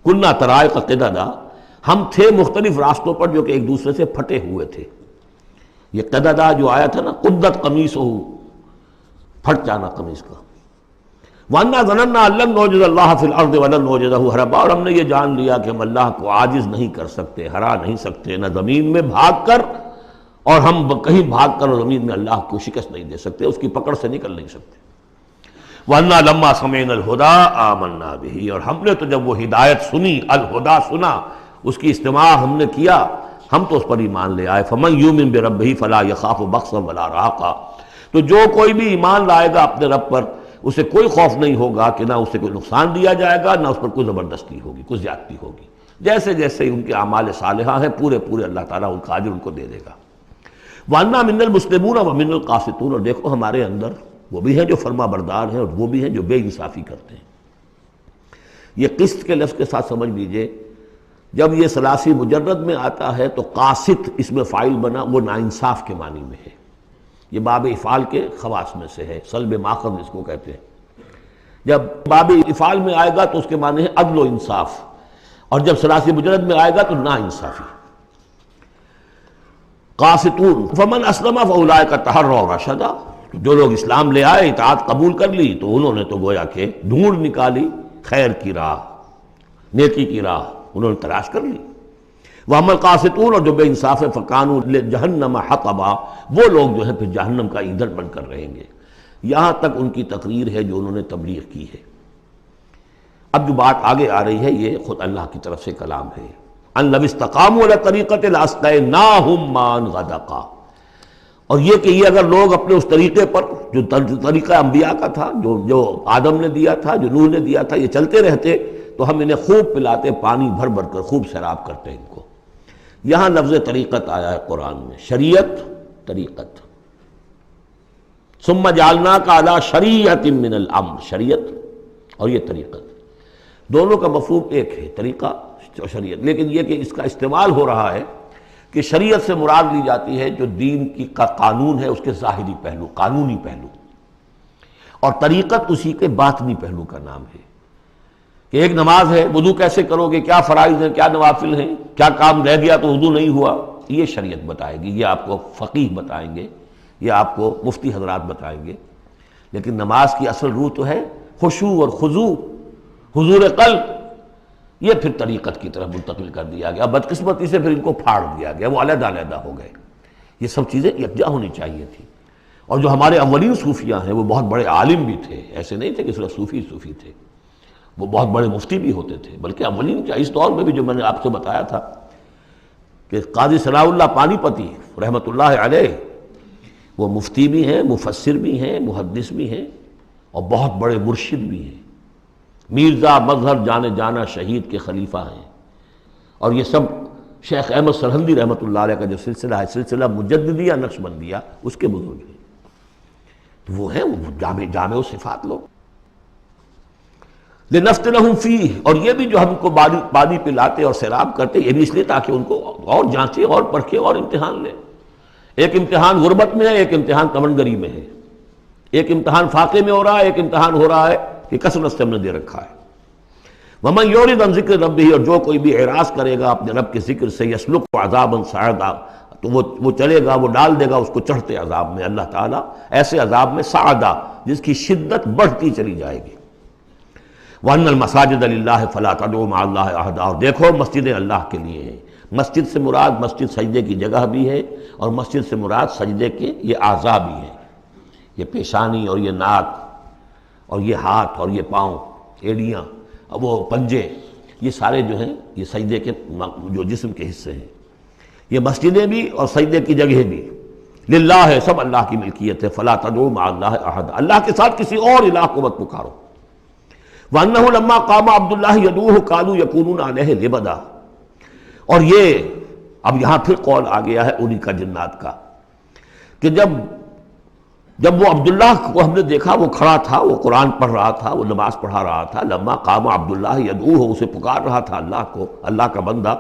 کُنَّا طَرَائِقَ قِدَدًا، ہم تھے مختلف راستوں پر جو کہ ایک دوسرے سے پھٹے ہوئے تھے۔ یہ قددہ جو آیا تھا نا، قدت قمیصہ، پھٹ جانا قمیص کا۔ وَأَنَّا ظَنَنَّا أَن لَّن نُعْجِزَ اللَّهَ فِي الْأَرْضِ وَلَن نُعْجِزَهُ هَرَبًا، اور ہم نے یہ جان لیا کہ ہم اللہ کو عاجز نہیں کر سکتے، ہرا نہیں سکتے، نہ زمین میں بھاگ کر، اور ہم کہیں بھاگ کر زمین میں اللہ کو شکست نہیں دے سکتے، اس کی پکڑ سے نکل نہیں سکتے۔ وَأَنَّا لَمَّا سَمِعْنَا الْهُدَىٰ آمَنَّا بِهِ، اور ہم نے تو جب وہ ہدایت سنی، الہدا سنا، اس کی استماع ہم نے کیا، ہم تو اس پر ایمان لے آئے۔ فَمَن يُؤْمِن بِرَبِّهِ فَلَا يَخَافُ بَخْسًا وَلَا رَهَقًا، تو جو کوئی بھی ایمان لائے گا اپنے رب پر، اسے کوئی خوف نہیں ہوگا کہ نہ اسے کوئی نقصان دیا جائے گا، نہ اس پر کوئی زبردستی ہوگی، کوئی زیادتی ہوگی، جیسے جیسے ان کے اعمال صالحہ ہیں پورے پورے اللہ تعالیٰ ان کا اجر ان کو دے دے گا۔ وَأَنَّا مِنَّا الْمُسْلِمُونَ وَمِنَّا الْقَاسِطُونَ، اور دیکھو ہمارے اندر وہ بھی ہیں جو فرما بردار ہیں اور وہ بھی ہیں جو بے انصافی کرتے ہیں۔ یہ قسط کے لفظ کے ساتھ سمجھ لیجئے، جب یہ ثلاثی مجرد میں آتا ہے تو قاسط اس میں فاعل بنا، وہ ناانصاف کے معنی میں ہے، یہ باب افعال کے خواص میں سے ہے، سلب ماخذ اس کو کہتے ہیں۔ جب باب افعال میں آئے گا تو اس کے معنی ہے عدل و انصاف، اور جب ثلاثی مجرد میں آئے گا تو نا انصافی۔ قاسطون فمن اسلم فاولئک تحروا رشدا، جو لوگ اسلام لے آئے، اطاعت قبول کر لی، تو انہوں نے تو گویا کہ ڈھونڈ نکالی خیر کی راہ، نیکی کی راہ انہوں نے تلاش کر لی۔ وَأَمَّا الْقَاسِطُونَ، اور جو بے انصاف ہے، فَكَانُوا لِجَهَنَّمَ حَطَبًا، وہ لوگ جو ہیں پھر جہنم کا ایندھن بن کر رہیں گے۔ یہاں تک ان کی تقریر ہے جو انہوں نے تبلیغ کی ہے۔ اب جو بات آگے آ رہی ہے یہ خود اللہ کی طرف سے کلام ہے۔ أَن لَوِ اسْتَقَامُوا عَلَى الطَّرِيقَةِ لَأَسْقَيْنَاهُم مَّاءً غَدَقًا، اور یہ کہ یہ اگر لوگ اپنے اس طریقے پر جو طریقہ انبیاء کا تھا، جو آدم نے دیا تھا، جو نوح نے دیا تھا، یہ چلتے رہتے تو ہم انہیں خوب پلاتے، پانی بھر بھر کر خوب سیراب کرتے ان کو۔ یہاں لفظ طریقت آیا ہے قرآن میں، شریعت، طریقت۔ ثم جعلناک علی شریعۃ من الامر، شریعت اور یہ طریقت، دونوں کا مفہوم ایک ہے، طریقہ اور شریعت، لیکن یہ کہ اس کا استعمال ہو رہا ہے کہ شریعت سے مراد لی جاتی ہے جو دین کی کا قانون ہے، اس کے ظاہری پہلو، قانونی پہلو، اور طریقت اسی کے باطنی پہلو کا نام ہے، کہ ایک نماز ہے، وضو کیسے کرو گے، کیا فرائض ہیں، کیا نوافل ہیں، کیا کام رہ گیا تو وضو نہیں ہوا، یہ شریعت بتائے گی، یہ آپ کو فقیہ بتائیں گے، یہ آپ کو مفتی حضرات بتائیں گے۔ لیکن نماز کی اصل روح تو ہے خشوع اور خضوع، حضور قلب، یہ پھر طریقت کی طرف منتقل کر دیا گیا، بدقسمتی سے پھر ان کو پھاڑ دیا گیا، وہ علیحدہ علیحدہ ہو گئے۔ یہ سب چیزیں یکجا ہونی چاہیے تھی۔ اور جو ہمارے اولین صوفیاء ہیں وہ بہت بڑے عالم بھی تھے، ایسے نہیں تھے کہ صرف صوفی تھے، وہ بہت بڑے مفتی بھی ہوتے تھے، بلکہ اولین کیا، اس دور میں بھی جو میں نے آپ سے بتایا تھا کہ قاضی ثناء اللہ پانی پتی رحمۃ اللہ علیہ، وہ مفتی بھی ہیں، مفسر بھی ہیں، محدث بھی ہیں، اور بہت بڑے مرشد بھی ہیں، میرزا مظہر جانے جانا شہید کے خلیفہ ہیں، اور یہ سب شیخ احمد سرہندی رحمۃ اللہ علیہ کا جو سلسلہ ہے، سلسلہ مجددیہ نقشبندیہ، اس کے بزرگ ہیں، تو وہ ہیں وہ جامع و صفات لوگ۔ لِنَفْتِنَهُمْ فِيهِ، اور یہ بھی جو ہم کو پانی پلاتے اور سیراب کرتے، یہ بھی اس لیے تاکہ ان کو اور جانچے اور پرکھے اور امتحان لیں۔ ایک امتحان غربت میں ہے، ایک امتحان تمنگری میں ہے، ایک امتحان فاقے میں ہو رہا ہے، ایک امتحان ہو رہا ہے کہ کثرت سے ہم نے دے رکھا ہے۔ ومن یعرض عن ذکر ربہ، اور جو کوئی بھی اعراض کرے گا اپنے رب کے ذکر سے، یسلک عذابا صعدا، تو وہ چلے گا، وہ ڈال دے گا اس کو چڑھتے عذاب میں، اللہ تعالیٰ ایسے عذاب میں صعدا جس کی شدت بڑھتی چلی جائے گی۔ وَأَنَّ الْمَسَاجِدَ لِلَّهِ فَلَا تَدْعُوا مَعَ اللَّهِ أَحَدًا، اور دیکھو مسجدیں اللہ کے لیے ہیں۔ مسجد سے مراد مسجد سجدے کی جگہ بھی ہے، اور مسجد سے مراد سجدے کے یہ اعضاء بھی ہیں، یہ پیشانی اور یہ ناک اور یہ ہاتھ اور یہ پاؤں، ایڑیاں، وہ پنجے، یہ سارے جو ہیں یہ سجدے کے جو جسم کے حصے ہیں۔ یہ مسجدیں بھی اور سجدے کی جگہ بھی للہ ہے، سب اللہ کی ملکیت ہے۔ فلا تدعوا مع اللہ احد، اللہ کے ساتھ کسی اور الہ کو مت پکارو۔ وانہ لما قام عبد اللہ یدعوہ قالوا یکونون علیہ لبدا، اور یہ اب یہاں پھر قول آ گیا ہے انہی کا جنات کا کہ جب وہ عبداللہ کو ہم نے دیکھا وہ کھڑا تھا، وہ قرآن پڑھ رہا تھا، وہ نماز پڑھا رہا تھا، لما قام عبداللہ یدعوہ، اسے پکار رہا تھا اللہ کو، اللہ کا بندہ،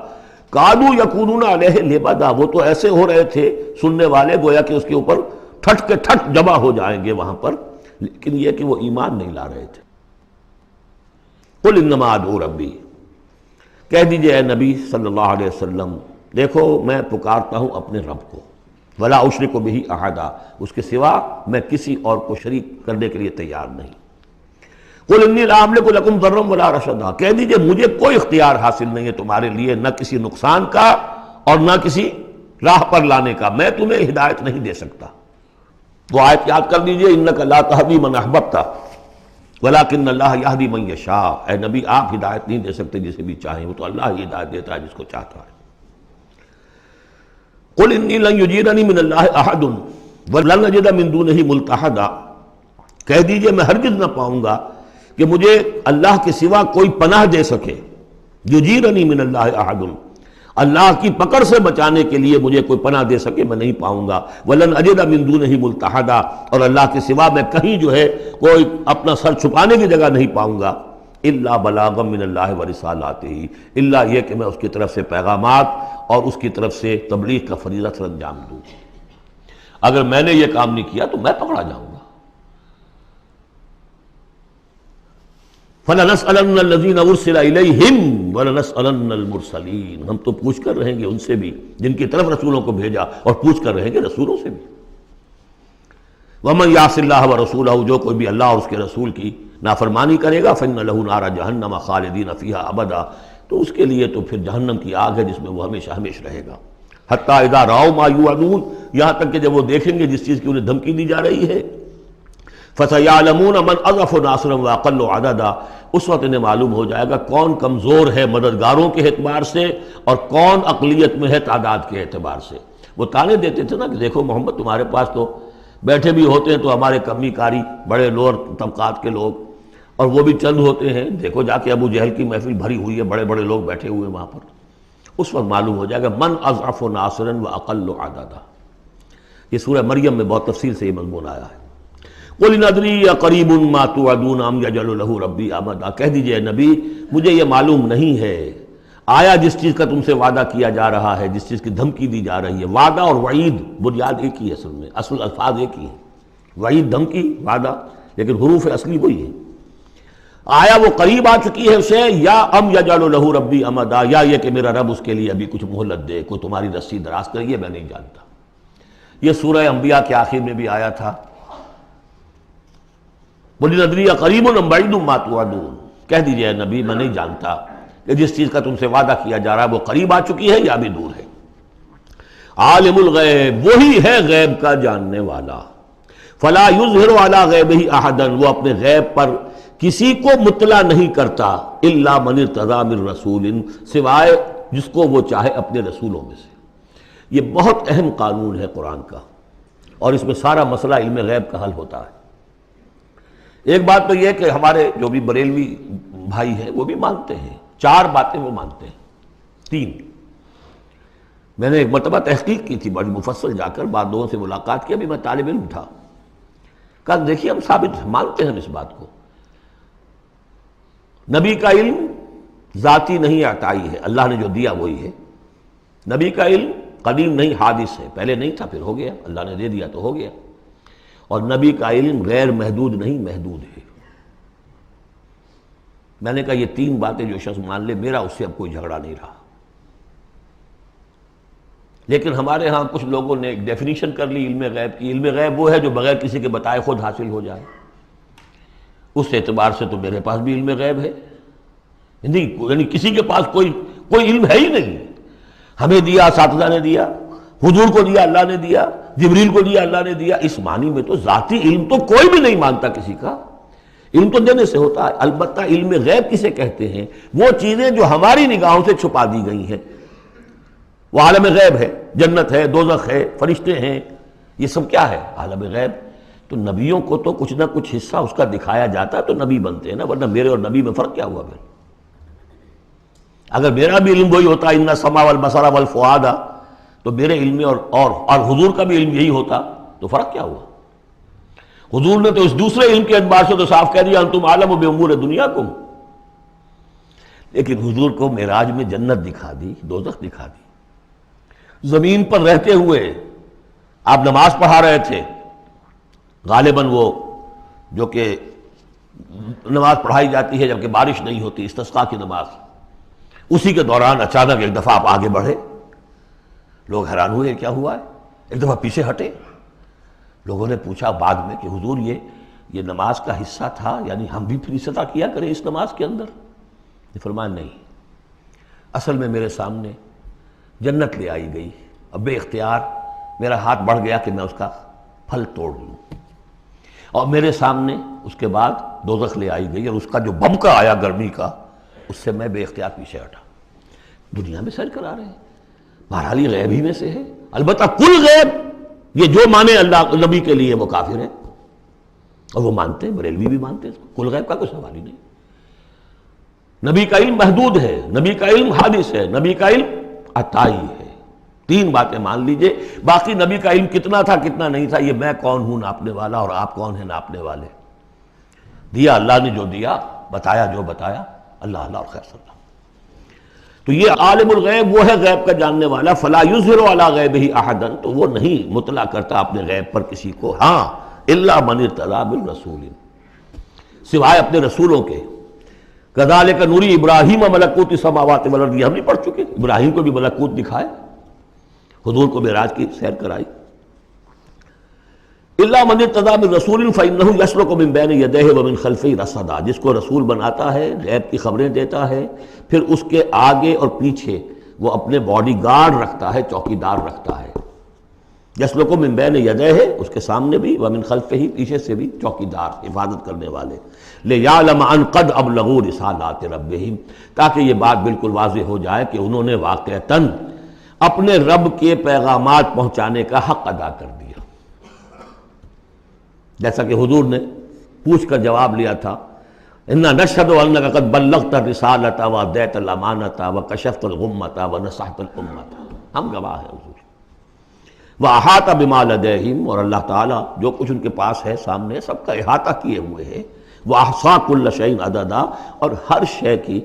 قالوا یکونون علیہ لبدا، وہ تو ایسے ہو رہے تھے سننے والے گویا کہ اس کے اوپر ٹھٹ کے ٹھٹ جمع ہو جائیں گے وہاں پر، لیکن یہ کہ وہ ایمان نہیں لا رہے تھے۔ قل انما ادعو ربی، کہہ دیجئے اے نبی صلی اللہ علیہ وسلم، دیکھو میں پکارتا ہوں اپنے رب کو، ولا اشرک بہ احدا، اس کے سوا میں کسی اور کو شریک کرنے کے لیے تیار نہیں۔ قل انی لا املک لکم ضرا ولا رشدا، کہہ دیجئے مجھے کوئی اختیار حاصل نہیں ہے تمہارے لیے، نہ کسی نقصان کا اور نہ کسی راہ پر لانے کا، میں تمہیں ہدایت نہیں دے سکتا۔ وہ آیت یاد کر دیجئے، انک لا تہدی من احببت ولکن اللہ یہدی من یشاء، اے نبی آپ ہدایت نہیں دے سکتے جسے بھی چاہیں، وہ تو اللہ ہی ہدایت دیتا ہے جس کو چاہتا ہے۔ قل انی لن یجیرنی من اللہ احد ولن اجد من دونہ ملتحدا، کہہ دیجئے میں ہرگز نہ پاؤں گا کہ مجھے اللہ کے سوا کوئی پناہ دے سکے، یجیرنی من اللہ احد، اللہ کی پکڑ سے بچانے کے لیے مجھے کوئی پناہ دے سکے میں نہیں پاؤں گا، ولن اجد من دونہ ملتحدا، اور اللہ کے سوا میں کہیں جو ہے کوئی اپنا سر چھپانے کی جگہ نہیں پاؤں گا، الا بلاغا من اللہ ورسالاتہ، الا یہ کہ میں اس کی طرف سے پیغامات اور اس کی طرف سے تبلیغ کا فریضہ سر انجام دوں۔ اگر میں نے یہ کام نہیں کیا تو میں پکڑا جاؤں گا۔ فَلَنَسْأَلَنَّ الَّذِينَ أُرْسِلَ إِلَيْهِمْ وَلَنَسْأَلَنَّ الْمُرْسَلِينَ، ہم تو پوچھ کر رہیں گے ان سے بھی جن کی طرف رسولوں کو بھیجا، اور پوچھ کر رہیں گے رسولوں سے بھی۔ وَمَنْ يَعْصِ اللَّهَ وَرَسُولَهُ، جو کوئی بھی اللہ اور اس کے رسول کی نافرمانی کرے گا، فَإِنَّ لَهُ نَارَ جَهَنَّمَ خَالِدِينَ فِيهَا أَبَدًا، تو اس کے لیے تو پھر جہنم کی آگ ہے جس میں وہ ہمیشہ ہمیشہ رہے گا۔ حَتَّى إِذَا رَأَوْا مَا يُوعَدُونَ، یہاں تک کہ جب وہ دیکھیں گے جس چیز کی انہیں دھمکی دی جا رہی ہے، فَسَيَعْلَمُونَ مَنْ أَضْعَفُ نَاصِرًا وَأَقَلُّ عَدَدًا، اس وقت انہیں معلوم ہو جائے گا کون کمزور ہے مددگاروں کے اعتبار سے اور کون اقلیت میں ہے تعداد کے اعتبار سے۔ وہ تانے دیتے تھے نا کہ دیکھو محمد تمہارے پاس تو بیٹھے بھی ہوتے ہیں تو ہمارے کمی کاری بڑے لوور طبقات کے لوگ، اور وہ بھی چند ہوتے ہیں، دیکھو جا کے ابو جہل کی محفل بھری ہوئی ہے، بڑے بڑے لوگ بیٹھے ہوئے ہیں وہاں پر۔ اس وقت معلوم ہو جائے گا من اضعف ناصرا واقل عددا۔ یہ سورہ مریم میں بہت تفصیل سے یہ مضمون آیا ہے۔ قل ان ادری اقریب ما توعدون ام یجعل له ربی امدا، کہہ دیجئے نبی مجھے یہ معلوم نہیں ہے آیا جس چیز کا تم سے وعدہ کیا جا رہا ہے، جس چیز کی دھمکی دی جا رہی ہے، وعدہ اور وعید بنیاد ایک ہی ہے، اصل میں اصل الفاظ ایک ہی ہیں، وعید دھمکی، وعدہ، لیکن حروف اصلی وہی ہے۔ آیا وہ قریب آ چکی ہے اسے، یا ام یجعل له ربی امدا، یا یہ کہ میرا رب اس کے لیے ابھی کچھ مہلت دے، کوئی تمہاری رسی دراز کریے، میں نہیں جانتا۔ یہ سورہ انبیاء کے آخر میں بھی آیا تھا، قل ادری اقریب ام بعید ما توعدون، کہہ دیجئے نبی میں نہیں جانتا کہ جس چیز کا تم سے وعدہ کیا جا رہا ہے وہ قریب آ چکی ہے یا بھی دور ہے۔ عالم الغیب، وہی ہے غیب کا جاننے والا، فلا یظہر علی غیبہ احدا، وہ اپنے غیب پر کسی کو مطلع نہیں کرتا، الا من ارتضی من رسول، سوائے جس کو وہ چاہے اپنے رسولوں میں سے۔ یہ بہت اہم قانون ہے قرآن کا، اور اس میں سارا مسئلہ علم غیب کا حل ہوتا ہے۔ ایک بات تو یہ کہ ہمارے جو بھی بریلوی بھائی ہیں وہ بھی مانتے ہیں، 4 باتیں وہ مانتے ہیں، 3۔ میں نے ایک مرتبہ تحقیق کی تھی بڑی مفصل، جا کر بعض لوگوں سے ملاقات کی، ابھی میں طالب علم تھا، کہا دیکھیے ہم ثابت مانتے ہیں ہم اس بات کو، نبی کا علم ذاتی نہیں عطائی ہے، اللہ نے جو دیا وہی ہے۔ نبی کا علم قدیم نہیں، حادث ہے، پہلے نہیں تھا پھر ہو گیا، اللہ نے دے دیا تو ہو گیا۔ اور نبی کا علم غیر محدود نہیں، محدود ہے۔ میں نے کہا یہ 3 باتیں جو شخص مان لے میرا اس سے اب کوئی جھگڑا نہیں رہا۔ لیکن ہمارے ہاں کچھ لوگوں نے ایک ڈیفینیشن کر لی علم غیب کی، علم غیب وہ ہے جو بغیر کسی کے بتائے خود حاصل ہو جائے۔ اس اعتبار سے تو میرے پاس بھی علم غیب ہے، یعنی کسی کے پاس کوئی علم ہے ہی نہیں۔ ہمیں دیا اساتذہ نے دیا، حضور کو دیا اللہ نے دیا، جبریل کو دیا اللہ نے دیا، اس معنی میں تو ذاتی علم تو کوئی بھی نہیں مانتا کسی کا، علم تو دینے سے ہوتا ہے۔ البتہ علم غیب کسے کہتے ہیں؟ وہ چیزیں جو ہماری نگاہوں سے چھپا دی گئی ہیں، وہ عالم غیب ہے، جنت ہے، دوزخ ہے، فرشتے ہیں، یہ سب کیا ہے؟ عالم غیب۔ تو نبیوں کو تو کچھ نہ کچھ حصہ اس کا دکھایا جاتا ہے تو نبی بنتے ہیں نا، ورنہ میرے اور نبی میں فرق کیا ہوا پھر؟ اگر میرا بھی علم وہی ہوتا ان السمع والبصر والفؤاد، تو میرے علم اور حضور کا بھی علم یہی ہوتا تو فرق کیا ہوا؟ حضور نے تو اس دوسرے علم کے اعتبار سے تو صاف کہہ دیا انتم عالم بامور دنیاکم، لیکن حضور کو معراج میں جنت دکھا دی، دوزخ دکھا دی۔ زمین پر رہتے ہوئے آپ نماز پڑھا رہے تھے، غالباً وہ جو کہ نماز پڑھائی جاتی ہے جبکہ بارش نہیں ہوتی، استسقاء کی نماز، اسی کے دوران اچانک ایک دفعہ آپ آگے بڑھے، لوگ حیران ہوئے کیا ہوا ہے، ایک دفعہ پیچھے ہٹے۔ لوگوں نے پوچھا بعد میں کہ حضور یہ نماز کا حصہ تھا، یعنی ہم بھی پھر اسی طرح کیا کریں اس نماز کے اندر؟ یہ فرمایا نہیں، اصل میں میرے سامنے جنت لے آئی گئی، اب بے اختیار میرا ہاتھ بڑھ گیا کہ میں اس کا پھل توڑ لوں، اور میرے سامنے اس کے بعد دوزخ لے آئی گئی، اور اس کا جو بمکا آیا گرمی کا، اس سے میں بے اختیار پیچھے ہٹا۔ دنیا میں سیر کرا رہے ہیں، بہرحال یہ غیب ہی میں سے ہے۔ البتہ کل غیب، یہ جو مانے اللہ نبی کے لیے وہ کافر ہے، اور وہ مانتے ہیں، بریلوی بھی مانتے ہیں، کل غیب کا کوئی سوال ہی نہیں۔ نبی کا علم محدود ہے، نبی کا علم حادث ہے، نبی کا علم عطائی ہے۔ 3 باتیں مان لیجئے، باقی نبی کا علم کتنا تھا کتنا نہیں تھا یہ میں کون ہوں ناپنے والا، اور آپ کون ہیں ناپنے والے؟ دیا اللہ نے جو دیا، بتایا جو بتایا، اللہ اللہ اور خیر صلی اللہ۔ تو یہ عالم الغیب وہ ہے غیب کا جاننے والا، فلا یظہر علی غیبہ احدا، تو وہ نہیں مطلع کرتا اپنے غیب پر کسی کو، ہاں الا من ارتضی بالرسول، سوائے اپنے رسولوں کے۔ کذالک نوری ابراہیم ملکوت السماوات والارض، یہ ہم نہیں پڑھ چکے؟ ابراہیم کو بھی ملکوت دکھائے، حضور کو معراج کی سیر کرائی۔ الا من ارتضی بالرسول فانہ یسلک من بین یدیہ ومن خلفہ رصدا، جس کو رسول بناتا ہے، غیب کی خبریں دیتا ہے، پھر اس کے آگے اور پیچھے وہ اپنے باڈی گارڈ رکھتا ہے، چوکیدار رکھتا ہے۔ یسلک من بین یدیہ، اس کے سامنے بھی، ومن خلفہ، پیچھے سے بھی چوکیدار، حفاظت کرنے والے۔ لیعلم ان قد ابلغوا رسالات ربہم، تاکہ یہ بات بالکل واضح ہو جائے کہ انہوں نے واقعتاً اپنے رب کے پیغامات پہنچانے کا حق ادا کر دیا۔ جیسا کہ حضور نے پوچھ کر جواب لیا تھا، انا نشہد انک قد بلغت الرسالۃ وادیت الامانۃ وکشفت الغمۃ ونصحت الامۃ، ہم گواہ ہیں حضور۔ واحاط بما لدیہم، اور اللہ تعالیٰ جو کچھ ان کے پاس ہے سامنے سب کا احاطہ کیے ہوئے ہے۔ واحصا کل شیء عددا، اور ہر شے کی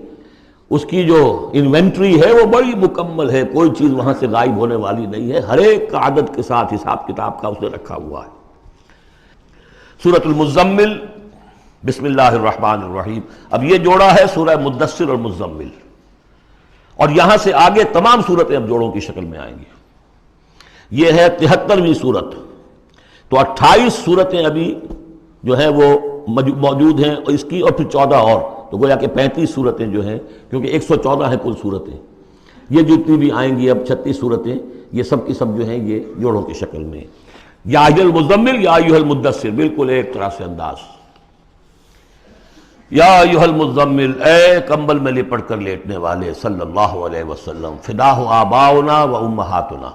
اس کی جو انوینٹری ہے وہ بڑی مکمل ہے، کوئی چیز وہاں سے غائب ہونے والی نہیں ہے، ہر ایک کا عدد کے ساتھ حساب کتاب کا اس نے رکھا ہوا ہے۔ سورۃ المزمل، بسم اللہ الرحمن الرحیم۔ اب یہ جوڑا ہے سورہ مدثر اور مزمل، اور یہاں سے آگے تمام صورتیں اب جوڑوں کی شکل میں آئیں گی۔ یہ ہے 73ویں صورت، تو 28 صورتیں ابھی جو ہیں وہ موجود ہیں، اور اس کی اور پھر 14 اور، تو گویا کہ 35 صورتیں جو ہیں، کیونکہ 114 ہیں کل صورتیں، یہ جتنی بھی آئیں گی اب 36 صورتیں، یہ سب کی سب جو ہیں یہ جوڑوں کی شکل میں۔ یا ایھا المزمل یا ایھا المدثر، بالکل ایک طرح سے انداز۔ یا ایھا المزمل، اے کمبل میں لپٹ کر لیٹنے والے، صلی اللہ علیہ وسلم، فداہ آباؤنا و امہاتنا،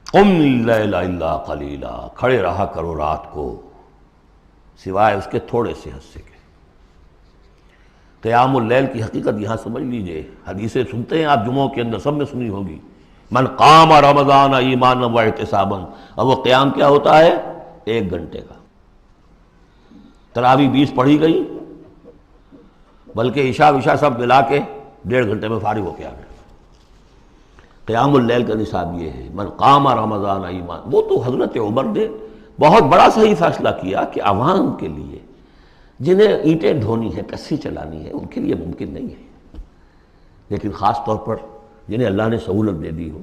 قم اللیل الا قلیلا، کھڑے رہا کرو رات کو سوائے اس کے تھوڑے سے حصے کے۔ قیام اللیل کی حقیقت یہاں سمجھ لیجئے، حدیثیں سنتے ہیں آپ جمعوں کے اندر، سب نے سنی ہوگی، من قام رمضان ایمانا و احتسابا، اور وہ قیام کیا ہوتا ہے؟ 1 گھنٹے کا۔ تراویح 20 پڑھی گئی، بلکہ عشاء وشاء سب ملا کے 1.5 گھنٹے میں فارغ ہو کے آ گئے۔ قیام اللیل کا نصاب یہ ہے، من قام رمضان ایمان۔ وہ تو حضرت عمر نے بہت بڑا صحیح فیصلہ کیا کہ عوام کے لیے جنہیں اینٹیں ڈھونی ہے، کسی چلانی ہے، ان کے لیے ممکن نہیں ہے، لیکن خاص طور پر جنہیں اللہ نے سہولت دے دی ہو،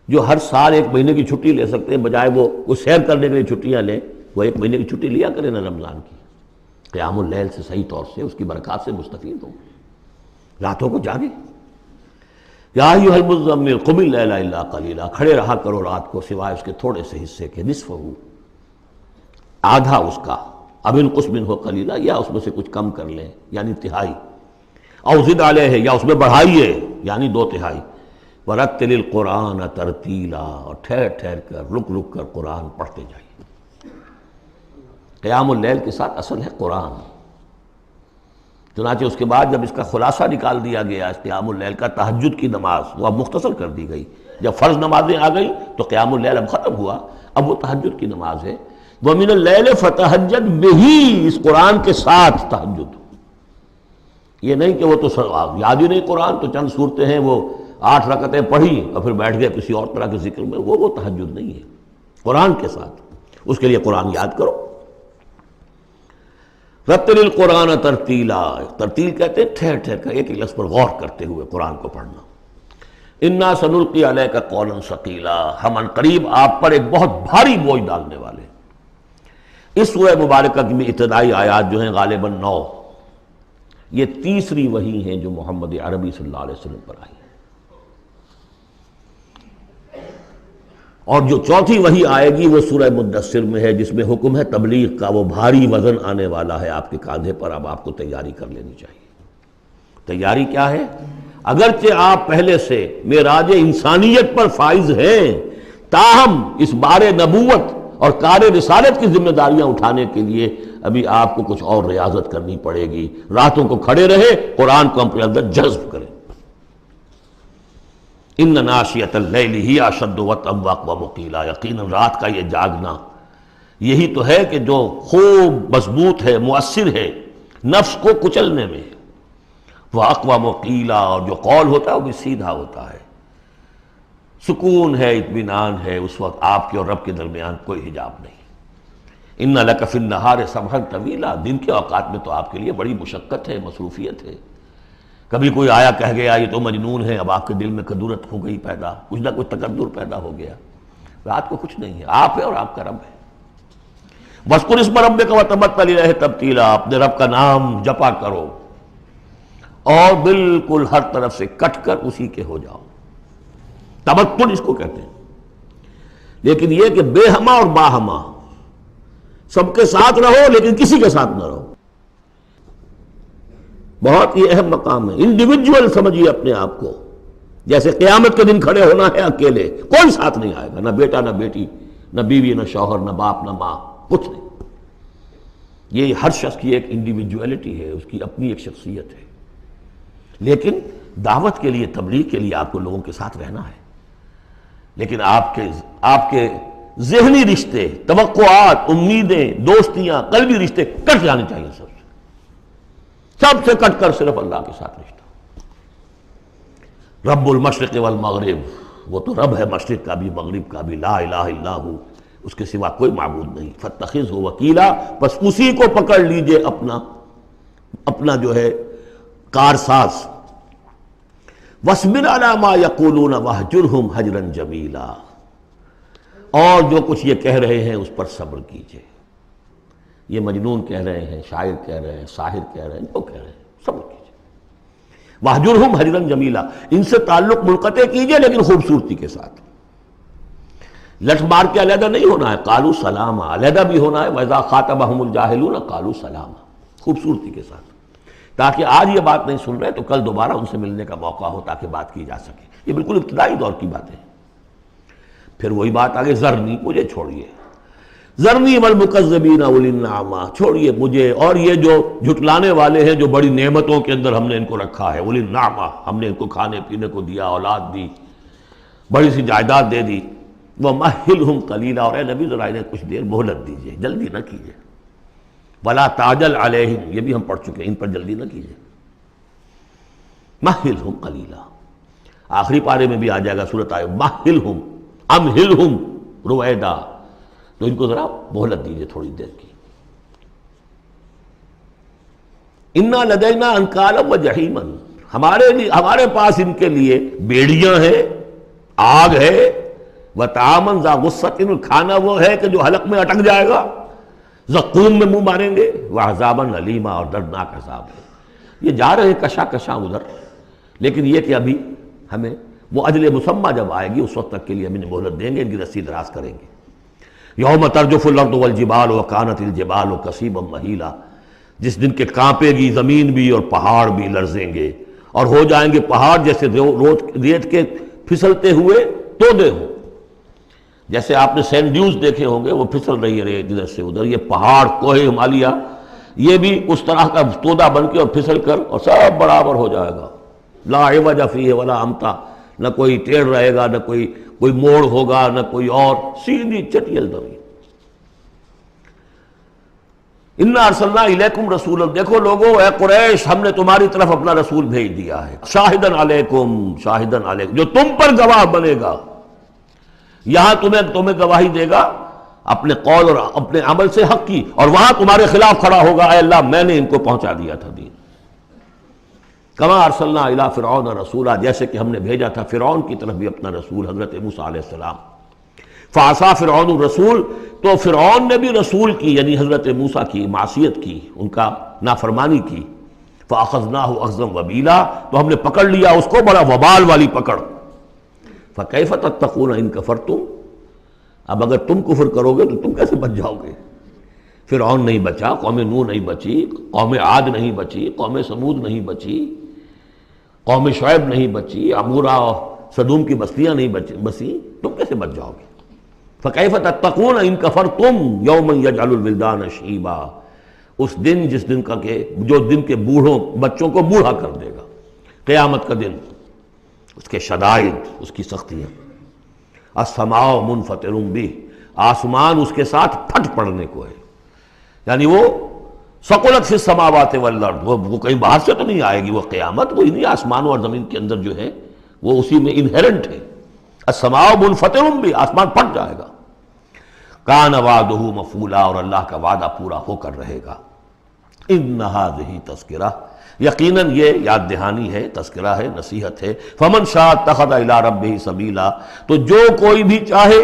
جو ہر سال 1 مہینے کی چھٹی لے سکتے ہیں، بجائے وہ سیر کرنے کے لیے چھٹیاں لیں، وہ 1 مہینے کی چھٹی لیا کریں نا رمضان کی، قیام اللیل سے صحیح طور سے اس کی برکات سے مستفید ہوں، راتوں کو جاگیں۔ یا ایھا المزمل قم اللیل الا قلیلا، کھڑے رہا کرو رات کو سوائے اس کے تھوڑے سے حصے کے، نصفہ، آدھا اس کا، اب انقص منہ قلیلا، یا اس میں سے کچھ کم کر لیں یعنی تہائی، او زد علیہ، یا اس میں بڑھائیے یعنی 2/3، ورتل القرآن ترتیلا، اور ٹھہر ٹھہر کر رک رک کر قرآن پڑھتے جائیے۔ قیام اللیل کے ساتھ اصل ہے قرآن، چنانچہ اس کے بعد جب اس کا خلاصہ نکال دیا گیا اس قیام اللیل کا، تہجد کی نماز وہ اب مختصر کر دی گئی، جب فرض نمازیں آ گئی تو قیام اللیل اب ختم ہوا، اب وہ تہجد کی نماز ہے۔ وَمِنَ اللَّيْلِ فَتَہجد بِهِ، اس قرآن کے ساتھ تہجد، یہ نہیں کہ وہ تو یاد ہی نہیں قرآن تو چند صورتیں ہیں وہ 8 رکعتیں پڑھی اور پھر بیٹھ گئے کسی اور طرح کے ذکر میں، وہ تہجد نہیں ہے، قرآن کے ساتھ، اس کے لیے قرآن یاد کرو۔ رتل القرآن ترتیلا، ترتیل کہتے ہیں ٹھہر ٹھہر کر ایک لفظ پر غور کرتے ہوئے قرآن کو پڑھنا۔ انا سنلقی علیک قولا ثقیلا، ہم ان قریب آپ پر ایک بہت بھاری بوجھ ڈالنے والے۔ اس سورہ مبارکہ کی ابتدائی آیات جو ہیں غالباً 9، یہ تیسری وحی ہیں جو محمد عربی صلی اللہ علیہ وسلم پر آئی، اور جو چوتھی وحی آئے گی وہ سورہ مدثر میں ہے، جس میں حکم ہے تبلیغ کا، وہ بھاری وزن آنے والا ہے آپ کے کاندھے پر، اب آپ کو تیاری کر لینی چاہیے۔ تیاری کیا ہے؟ اگرچہ آپ پہلے سے معراج انسانیت پر فائز ہیں، تاہم اس بار نبوت اور کار رسالت کی ذمہ داریاں اٹھانے کے لیے ابھی آپ کو کچھ اور ریاضت کرنی پڑے گی، راتوں کو کھڑے رہے، قرآن کو اپنے اندر جذب کریں۔ ان ناشیۃ اللیل ہی اشد وطئا واقوم قیلا، یقیناً رات کا یہ جاگنا یہی تو ہے کہ جو خوب مضبوط ہے، مؤثر ہے نفس کو کچلنے میں، واقوم قیلا، اور جو قول ہوتا ہے وہ بھی سیدھا ہوتا ہے، سکون ہے، اطمینان ہے، اس وقت آپ کے اور رب کے درمیان کوئی حجاب نہیں۔ ان لک فی النہار سبحا طویلا، دن کے اوقات میں تو آپ کے لیے بڑی مشقت ہے، مصروفیت ہے۔ کبھی کوئی آیا کہہ گیا یہ تو مجنون ہے، اب آپ کے دل میں کدورت ہو گئی پیدا، کچھ نہ کچھ تکدر پیدا ہو گیا۔ رات کو کچھ نہیں ہے، آپ ہے اور آپ کا رب ہے۔ وَاذْكُرِ اسْمَ رَبِّكَ وَتَبَتَّلْ إِلَيْهِ تَبْتِيلًا، اپنے رب کا نام جپا کرو اور بالکل ہر طرف سے کٹ کر اسی کے ہو جاؤ۔ تبتل اس کو کہتے ہیں، لیکن یہ کہ بے ہما اور باہما، سب کے ساتھ رہو لیکن کسی کے ساتھ نہ رہو، بہت ہی اہم مقام ہے۔ انڈیویجول سمجھیے اپنے آپ کو، جیسے قیامت کے دن کھڑے ہونا ہے اکیلے، کوئی ساتھ نہیں آئے گا، نہ بیٹا نہ بیٹی، نہ بیوی نہ شوہر، نہ باپ نہ ماں، کچھ نہیں۔ یہ ہر شخص کی ایک انڈیویجویلٹی ہے، اس کی اپنی ایک شخصیت ہے، لیکن دعوت کے لیے، تبلیغ کے لیے آپ کو لوگوں کے ساتھ رہنا ہے، لیکن آپ کے ذہنی رشتے، توقعات، امیدیں، دوستیاں، قلبی رشتے کٹ جانے چاہیے، سب سے کٹ کر صرف اللہ کے ساتھ رشتہ۔ رب المشرق والمغرب، وہ تو رب ہے مشرق کا بھی مغرب کا بھی، لا الہ الا ہو، اس کے سوا کوئی معبود نہیں، فاتخذہ وکیلا، بس اسی کو پکڑ لیجئے اپنا جو ہے کارساز۔ واصبر علی ما یقولون واہجرہم ہجرا جمیلا، اور جو کچھ یہ کہہ رہے ہیں اس پر صبر کیجئے، یہ مجنون کہہ رہے ہیں، شاعر کہہ رہے ہیں، ساحر کہہ رہے ہیں، جو کہہ رہے ہیں صبر کیجئے۔ واہجرہم ہجرا جمیلا، ان سے تعلق منقطع کیجئے لیکن خوبصورتی کے ساتھ، لٹ مار کے علیحدہ نہیں ہونا ہے، قالوا سلاما، علیحدہ بھی ہونا ہے، وَإِذَا خَاطَبَهُمُ الْجَاهِلُونَ قَالُوا سَلَامًا، خوبصورتی کے ساتھ، تاکہ آج یہ بات نہیں سن رہے تو کل دوبارہ ان سے ملنے کا موقع ہو، تاکہ بات کی جا سکے۔ یہ بالکل ابتدائی دور کی باتیں ہیں۔ پھر وہی بات آگے، ذرنی، مجھے چھوڑیے، ذرنی والمکذبین اولی النعمہ، چھوڑیے مجھے اور یہ جو جھٹلانے والے ہیں، جو بڑی نعمتوں کے اندر ہم نے ان کو رکھا ہے، اولی النعمہ، ہم نے ان کو کھانے پینے کو دیا، اولاد دی، بڑی سی جائیداد دے دی، وَمَهِّلْهُمْ قَلِيلًا، اور اے نبی ذرا انہیں کچھ دیر مہلت دیجیے، جلدی نہ کیجیے، وَلَا تَعْجَلْ عَلَيْهِمْ، یہ بھی ہم پڑھ چکے ہیں، ان پر جلدی نہ کیجیے، مَهِّلْهُمْ قَلِيلًا، آخری پارے میں بھی آ جائے گا سورۃ آئے، مَهِّلْهُمْ أَمْهِلْهُمْ رویدا، تو ان کو ذرا مہلت دیجیے تھوڑی دیر کی۔ انا لدینا انکالا و جہیما، ہمارے پاس ان کے لیے بیڑیاں ہیں، آگ ہے، وطعاما ذا غصۃ، کھانا وہ ہے کہ جو حلق میں اٹک جائے گا، زقوم میں منہ ماریں گے، وعذابا الیما، اور دردناک عذاب ہے۔ یہ جا رہے ہیں کشا کشا ادھر، لیکن یہ کہ ابھی ہمیں وہ اجل مسمى جب آئے گی اس وقت تک کے لیے ہم انہیں مہلت دیں گے، ان کی رسی دراز کریں گے۔ یوم ترجف الارض والجبال وکانت الجبال کثیبا مہیلا، جس دن کے کانپے گی زمین بھی اور پہاڑ بھی لرزیں گے، اور ہو جائیں گے پہاڑ جیسے ریت کے پھسلتے ہوئے تودے ہوں۔ جیسے آپ نے سینڈ ڈیوز دیکھے ہوں گے، وہ پھسل رہی ہے ریت ادھر سے ادھر، یہ پہاڑ کوہ ہمالیہ یہ بھی اس طرح کا تودا بن کے اور پھسل کر اور سب برابر ہو جائے گا۔ لا عوج فیہ ولا امتا، نہ کوئی ٹیڑھ رہے گا، نہ کوئی موڑ ہوگا، نہ کوئی اور، سیدھی چٹیل زمین۔ انا ارسلنا الیکم رسولا، دیکھو لوگوں، اے قریش، ہم نے تمہاری طرف اپنا رسول بھیج دیا ہے، شاہدن علیکم، شاہدن علیکم، جو تم پر گواہ بنے گا، یہاں تمہیں گواہی دے گا اپنے قول اور اپنے عمل سے حق کی، اور وہاں تمہارے خلاف کھڑا ہوگا، اے اللہ میں نے ان کو پہنچا دیا تھا دین۔ کما ارسلنا الی فرعون رسولا، جیسے کہ ہم نے بھیجا تھا فرعون کی طرف بھی اپنا رسول حضرت موسیٰ علیہ السلام۔ فعصا فرعون الرسول، تو فرعون نے بھی رسول کی یعنی حضرت موسیٰ کی معصیت کی، ان کا نافرمانی کی۔ فاخذناہ اخذا وبیلا، تو ہم نے پکڑ لیا اس کو بڑا وبال والی پکڑ۔ فکیف تتقون ان کفرتم، اب اگر تم کفر کرو گے تو تم کیسے بچ جاؤ گے؟ فرعون نہیں بچا، قوم نوح نہیں بچی، قوم عاد نہیں بچی، قوم سمود نہیں بچی، قوم شعیب نہیں بچی، عمورہ اور صدوم کی بستیاں نہیں بسی، تم کیسے بچ جاؤ گے؟ فکیف تتقون ان کفرتم یوما یجعل الولدان شیبا، اس دن جس دن کا کہ جو دن کے بوڑھوں بچوں کو بوڑھا کر دے گا، قیامت کا دن، اس کے شدائد، اس کی سختیاں۔ السماء منفطر بہ، آسمان اس کے ساتھ پھٹ پڑنے کو ہے، یعنی وہ ثقلت فی السماوات والارض، وہ کہیں باہر سے تو نہیں آئے گی، وہ قیامت وہ انہی آسمانوں اور زمین کے اندر جو ہے وہ اسی میں انہیرنٹ ہے۔ السماء منفطر بہ، آسمان پھٹ جائے گا۔ کان وعدہ مفعولا، اور اللہ کا وعدہ پورا ہو کر رہے گا۔ ان ھذہ تذکرہ، یقیناً یہ یاد دہانی ہے، تذکرہ ہے، نصیحت ہے۔ فمن شاء اتخذ الی ربہ سبیلا، تو جو کوئی بھی چاہے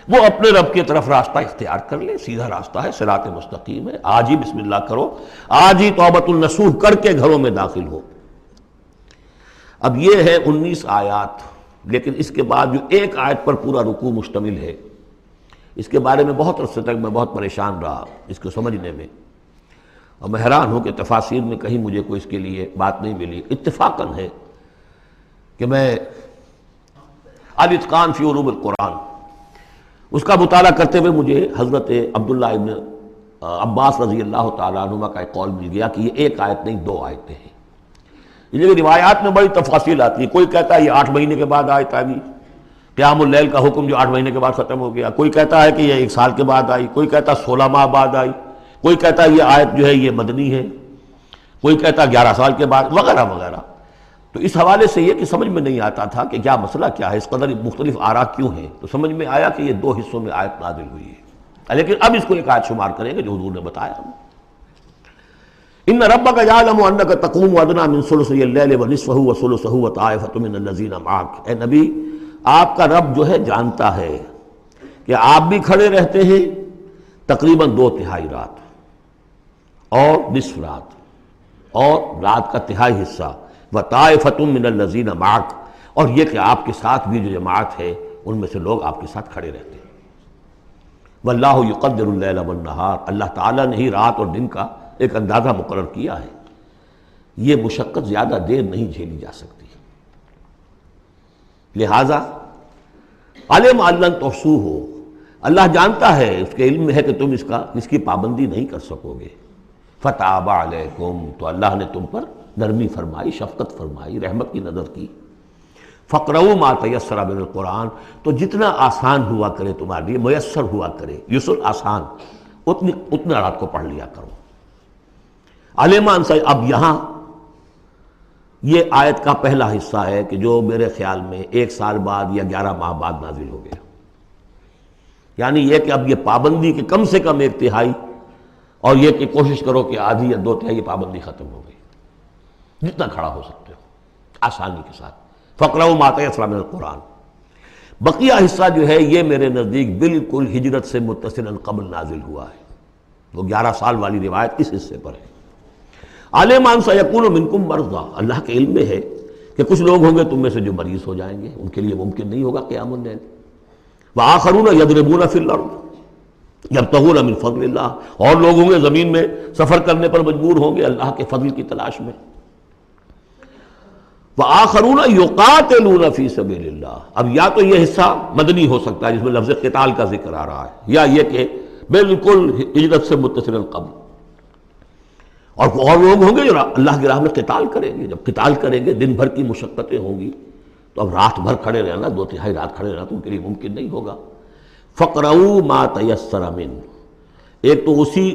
وہ اپنے رب کی طرف راستہ اختیار کر لے، سیدھا راستہ ہے، صراط مستقیم ہے۔ آج ہی بسم اللہ کرو، آج ہی توبۃ النصوح کر کے گھروں میں داخل ہو۔ اب یہ ہے 19 آیات، لیکن اس کے بعد جو ایک آیت پر پورا رکوع مشتمل ہے، اس کے بارے میں بہت عرصے تک میں بہت پریشان رہا اس کو سمجھنے میں، اور میں حیران ہوں کہ تفاسیر میں کہیں مجھے کوئی اس کے لیے بات نہیں ملی۔ اتفاقاً ہے کہ میں الاتقان فی علوم القرآن اس کا مطالعہ کرتے ہوئے مجھے حضرت عبداللہ ابن عباس رضی اللہ تعالیٰ عنہما کا ایک قول مل گیا کہ یہ ایک آیت نہیں 2 آیتیں ہیں۔ یہ روایات میں بڑی تفاصیل آتی ہے، کوئی کہتا ہے یہ 8 مہینے کے بعد آیت آئی، قیام اللیل کا حکم جو 8 مہینے کے بعد ختم ہو گیا، کوئی کہتا ہے کہ یہ 1 سال کے بعد آئی، کوئی کہتا ہے 16 ماہ بعد آئی، کوئی کہتا ہے یہ آیت جو ہے یہ مدنی ہے، کوئی کہتا ہے 11 سال کے بعد، وغیرہ وغیرہ۔ تو اس حوالے سے یہ کہ سمجھ میں نہیں آتا تھا کہ کیا مسئلہ کیا ہے، اس قدر مختلف آراء کیوں ہیں، تو سمجھ میں آیا کہ یہ 2 حصوں میں آیت نازل ہوئی ہے، لیکن اب اس کو ایک آیت شمار کریں گے جو حضور نے بتایا ہمیں۔ ان ربک یعلم انک تقوم ادنی من ثلثی اللیل ونصفہ وثلثہ وطائفۃ من الذین معک، اے نبی آپ کا رب جو ہے جانتا ہے کہ آپ بھی کھڑے رہتے ہیں تقریباً 2/3 رات اور نصف رات اور رات کا تہائی حصہ، وطائفۃ من الذین معک، اور یہ کہ آپ کے ساتھ بھی جو جماعت ہے ان میں سے لوگ آپ کے ساتھ کھڑے رہتے ہیں۔ واللہ یقدر اللیل والنہار، اللہ تعالیٰ نے ہی رات اور دن کا ایک اندازہ مقرر کیا ہے، یہ مشقت زیادہ دیر نہیں جھیلی جا سکتی، لہذا علم ان لن تحصوہ، اللہ جانتا ہے، اس کے علم میں ہے کہ تم اس کی پابندی نہیں کر سکو گے۔ فتاب علیکم، تو اللہ نے تم پر نرمی فرمائی، شفقت فرمائی، رحمت کی نظر کی۔ فقرؤوا ما تیسر من القرآن، تو جتنا آسان ہوا کرے تمہارے لیے، میسر ہوا کرے، یسر آسان، اتنا رات کو پڑھ لیا کرو۔ علم ان، اب یہاں یہ آیت کا پہلا حصہ ہے کہ جو میرے خیال میں 1 سال بعد یا 11 ماہ بعد نازل ہو گیا، یعنی یہ کہ اب یہ پابندی کہ کم سے کم 1/3 اور یہ کہ کوشش کرو کہ آدھی یا 2/3 پابندی ختم ہو گئی، جتنا کھڑا ہو سکتے ہو آسانی کے ساتھ۔ فَاقْرَؤْا مَا تَيَسَّرَ مِنَ الْقُرْآنِ، بقیہ حصہ جو ہے یہ میرے نزدیک بالکل ہجرت سے متصل قبل نازل ہوا ہے، وہ 11 سال والی روایت اس حصے پر ہے۔ عَلِمَ أَن سَيَكُونُ مِنكُم مَرْضَىٰ، اللہ کے علم میں ہے کہ کچھ لوگ ہوں گے تم میں سے جو مریض ہو جائیں گے، ان کے لیے ممکن نہیں ہوگا قیام اللیل۔ وَآخَرُونَ يَضْرِبُونَ فِي الْأَرْضِ يَبْتَغُونَ مِن فَضْلِ اللَّهِ، اور لوگ ہوں گے زمین میں سفر کرنے پر مجبور ہوں گے اللہ کے فضل کی تلاش میں۔ وَآخَرُونَ يُقَاتِلُونَ فِي سَبِيلِ اللَّهِ، اب یا تو یہ حصہ مدنی ہو سکتا ہے جس میں لفظ قتال کا ذکر آ رہا ہے، یا یہ کہ بالکل ہجرت سے متصل قبل، اور لوگ ہوں گے جو اللہ کی راہ میں قتال کریں گے۔ جب قتال کریں گے دن بھر کی مشقتیں ہوں گی، تو اب رات بھر کھڑے رہنا، 2/3 رات کھڑے رہنا تو ان کے لیے ممکن نہیں ہوگا۔ فَاقْرَؤْا مَا تَيَسَّرَ مِنْهُ، ایک تو اسی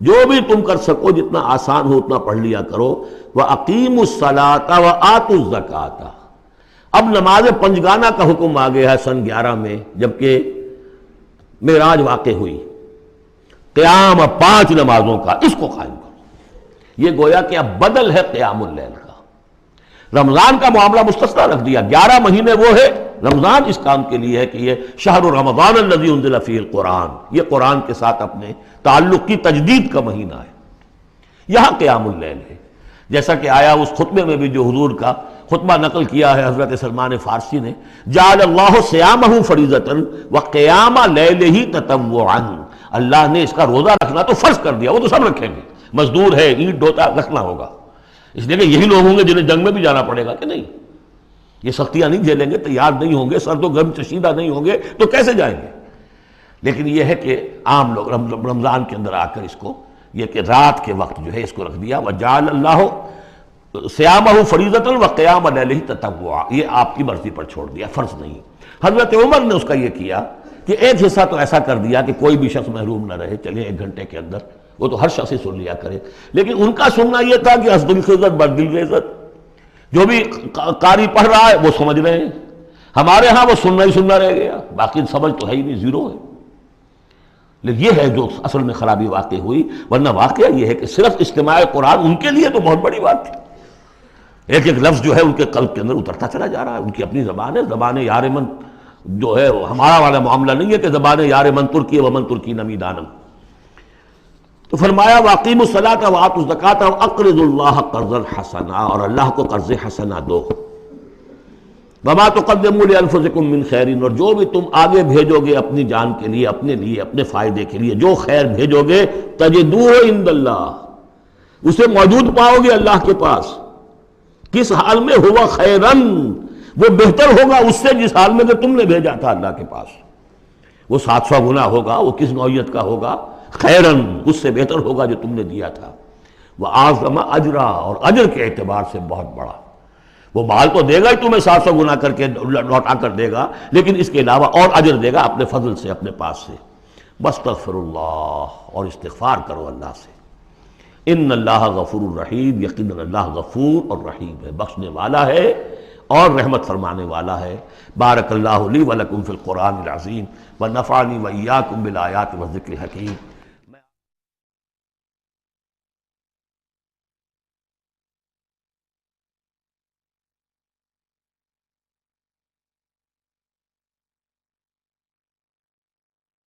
جو بھی تم کر سکو جتنا آسان ہو اتنا پڑھ لیا کرو۔ وَأَقِيمُوا الصَّلَاةَ وَآتُوا الزَّكَاةَ، اب نماز پنجگانہ کا حکم آ گیا ہے سن 11 میں، جبکہ معراج واقع ہوئی، قیام اب 5 نمازوں کا، اس کو قائم کرو۔ یہ گویا کہ اب بدل ہے قیام اللیل کا۔ رمضان کا معاملہ مستثنیٰ رکھ دیا، 11 مہینے وہ ہے، رمضان اس کام کے لیے ہے کہ یہ شہر رمضان الذی انزل فیہ القرآن، یہ قرآن کے ساتھ اپنے تعلق کی تجدید کا مہینہ ہے۔ یہاں قیام اللیل ہے، جیسا کہ آیا اس خطبے میں بھی جو حضور کا خطبہ نقل کیا ہے حضرت سلمان فارسی نے، جعل اللہ صیامہ فریضۃ وقیام لیلہ تطوعا، اللہ نے اس کا روزہ رکھنا تو فرض کر دیا، وہ تو سب رکھیں گے، مزدور ہے اینٹ ڈھوتا رکھنا ہوگا، اس لیے کہ یہی لوگ ہوں گے جنہیں جنگ میں بھی جانا پڑے گا کہ نہیں، یہ سختیاں نہیں جھیلیں گے، تیار نہیں ہوں گے، سرد و گرم چشیدہ نہیں ہوں گے تو کیسے جائیں گے۔ لیکن یہ ہے کہ عام لوگ رمضان کے اندر آ کر اس کو یہ کہ رات کے وقت جو ہے اس کو رکھ دیا، وجعل اللہ صیامہ فریضۃ وقیام لیلہ تطوعا، یہ آپ کی مرضی پر چھوڑ دیا، فرض نہیں۔ حضرت عمر نے اس کا یہ کیا کہ ایک حصہ تو ایسا کر دیا کہ کوئی بھی شخص محروم نہ رہے، چلے 1 گھنٹے کے اندر وہ تو ہر شخص ہی سن لیا کرے، لیکن ان کا سننا یہ تھا کہ حسب الخزت بردل عزت، جو بھی قاری پڑھ رہا ہے وہ سمجھ رہے ہیں، ہمارے ہاں وہ سننا ہی سننا رہ گیا، باقی سمجھ تو ہے ہی نہیں، زیرو ہے۔ لیکن یہ ہے جو اصل میں خرابی واقع ہوئی، ورنہ واقعہ یہ ہے کہ صرف استماع قرآن ان کے لیے تو بہت بڑی بات تھی، ایک ایک لفظ جو ہے ان کے قلب کے اندر اترتا چلا جا رہا ہے، ان کی اپنی زبان ہے، زبان یار من جو ہے ہمارا والا معاملہ نہیں ہے کہ زبان یار من ترکی ومن ترکی نمی دانم۔ تو فرمایا وَأَقِيمُوا الصَّلَاةَ وَآتُوا الزَّكَاةَ وَأَقْرِضُوا اللَّهَ قَرْضًا حَسَنًا، اور اللہ کو قرض حسنہ دو۔ وَمَا تُقَدِّمُوا لِأَنفُسِكُم مِّن خَيْرٍ، اور جو بھی تم آگے بھیجو گے اپنی جان کے لیے، اپنے فائدے کے لیے جو خیر بھیجو گے، تَجِدُوهُ عِندَ اللَّهِ، اسے موجود پاؤ گے اللہ کے پاس، کس حال میں؟ ہوا خیرن، وہ بہتر ہوگا اس سے جس حال میں کہ تم نے بھیجا تھا اللہ کے پاس، وہ 700 گنا ہوگا، وہ کس نوعیت کا ہوگا؟ خیرن، اس سے بہتر ہوگا جو تم نے دیا تھا۔ وَأَعْظَمَ أَجْرًا، اور اجر کے اعتبار سے بہت بڑا، وہ مال تو دے گا ہی تمہیں 700 گنا کر کے لوٹا کر دے گا، لیکن اس کے علاوہ اور اجر دے گا اپنے فضل سے، اپنے پاس سے۔ وَاسْتَغْفِرُوا اللَّهَ، اور استغفار کرو اللہ سے۔ ان اللہ غفور الرحیم، یقیناً اللہ غفور اور رحیم ہے، بخشنے والا ہے اور رحمت فرمانے والا ہے۔ بارک اللہ لی ولکم فی القرآن العظیم ونفعنی وإیاکم بالآیات والذکر الحکیم۔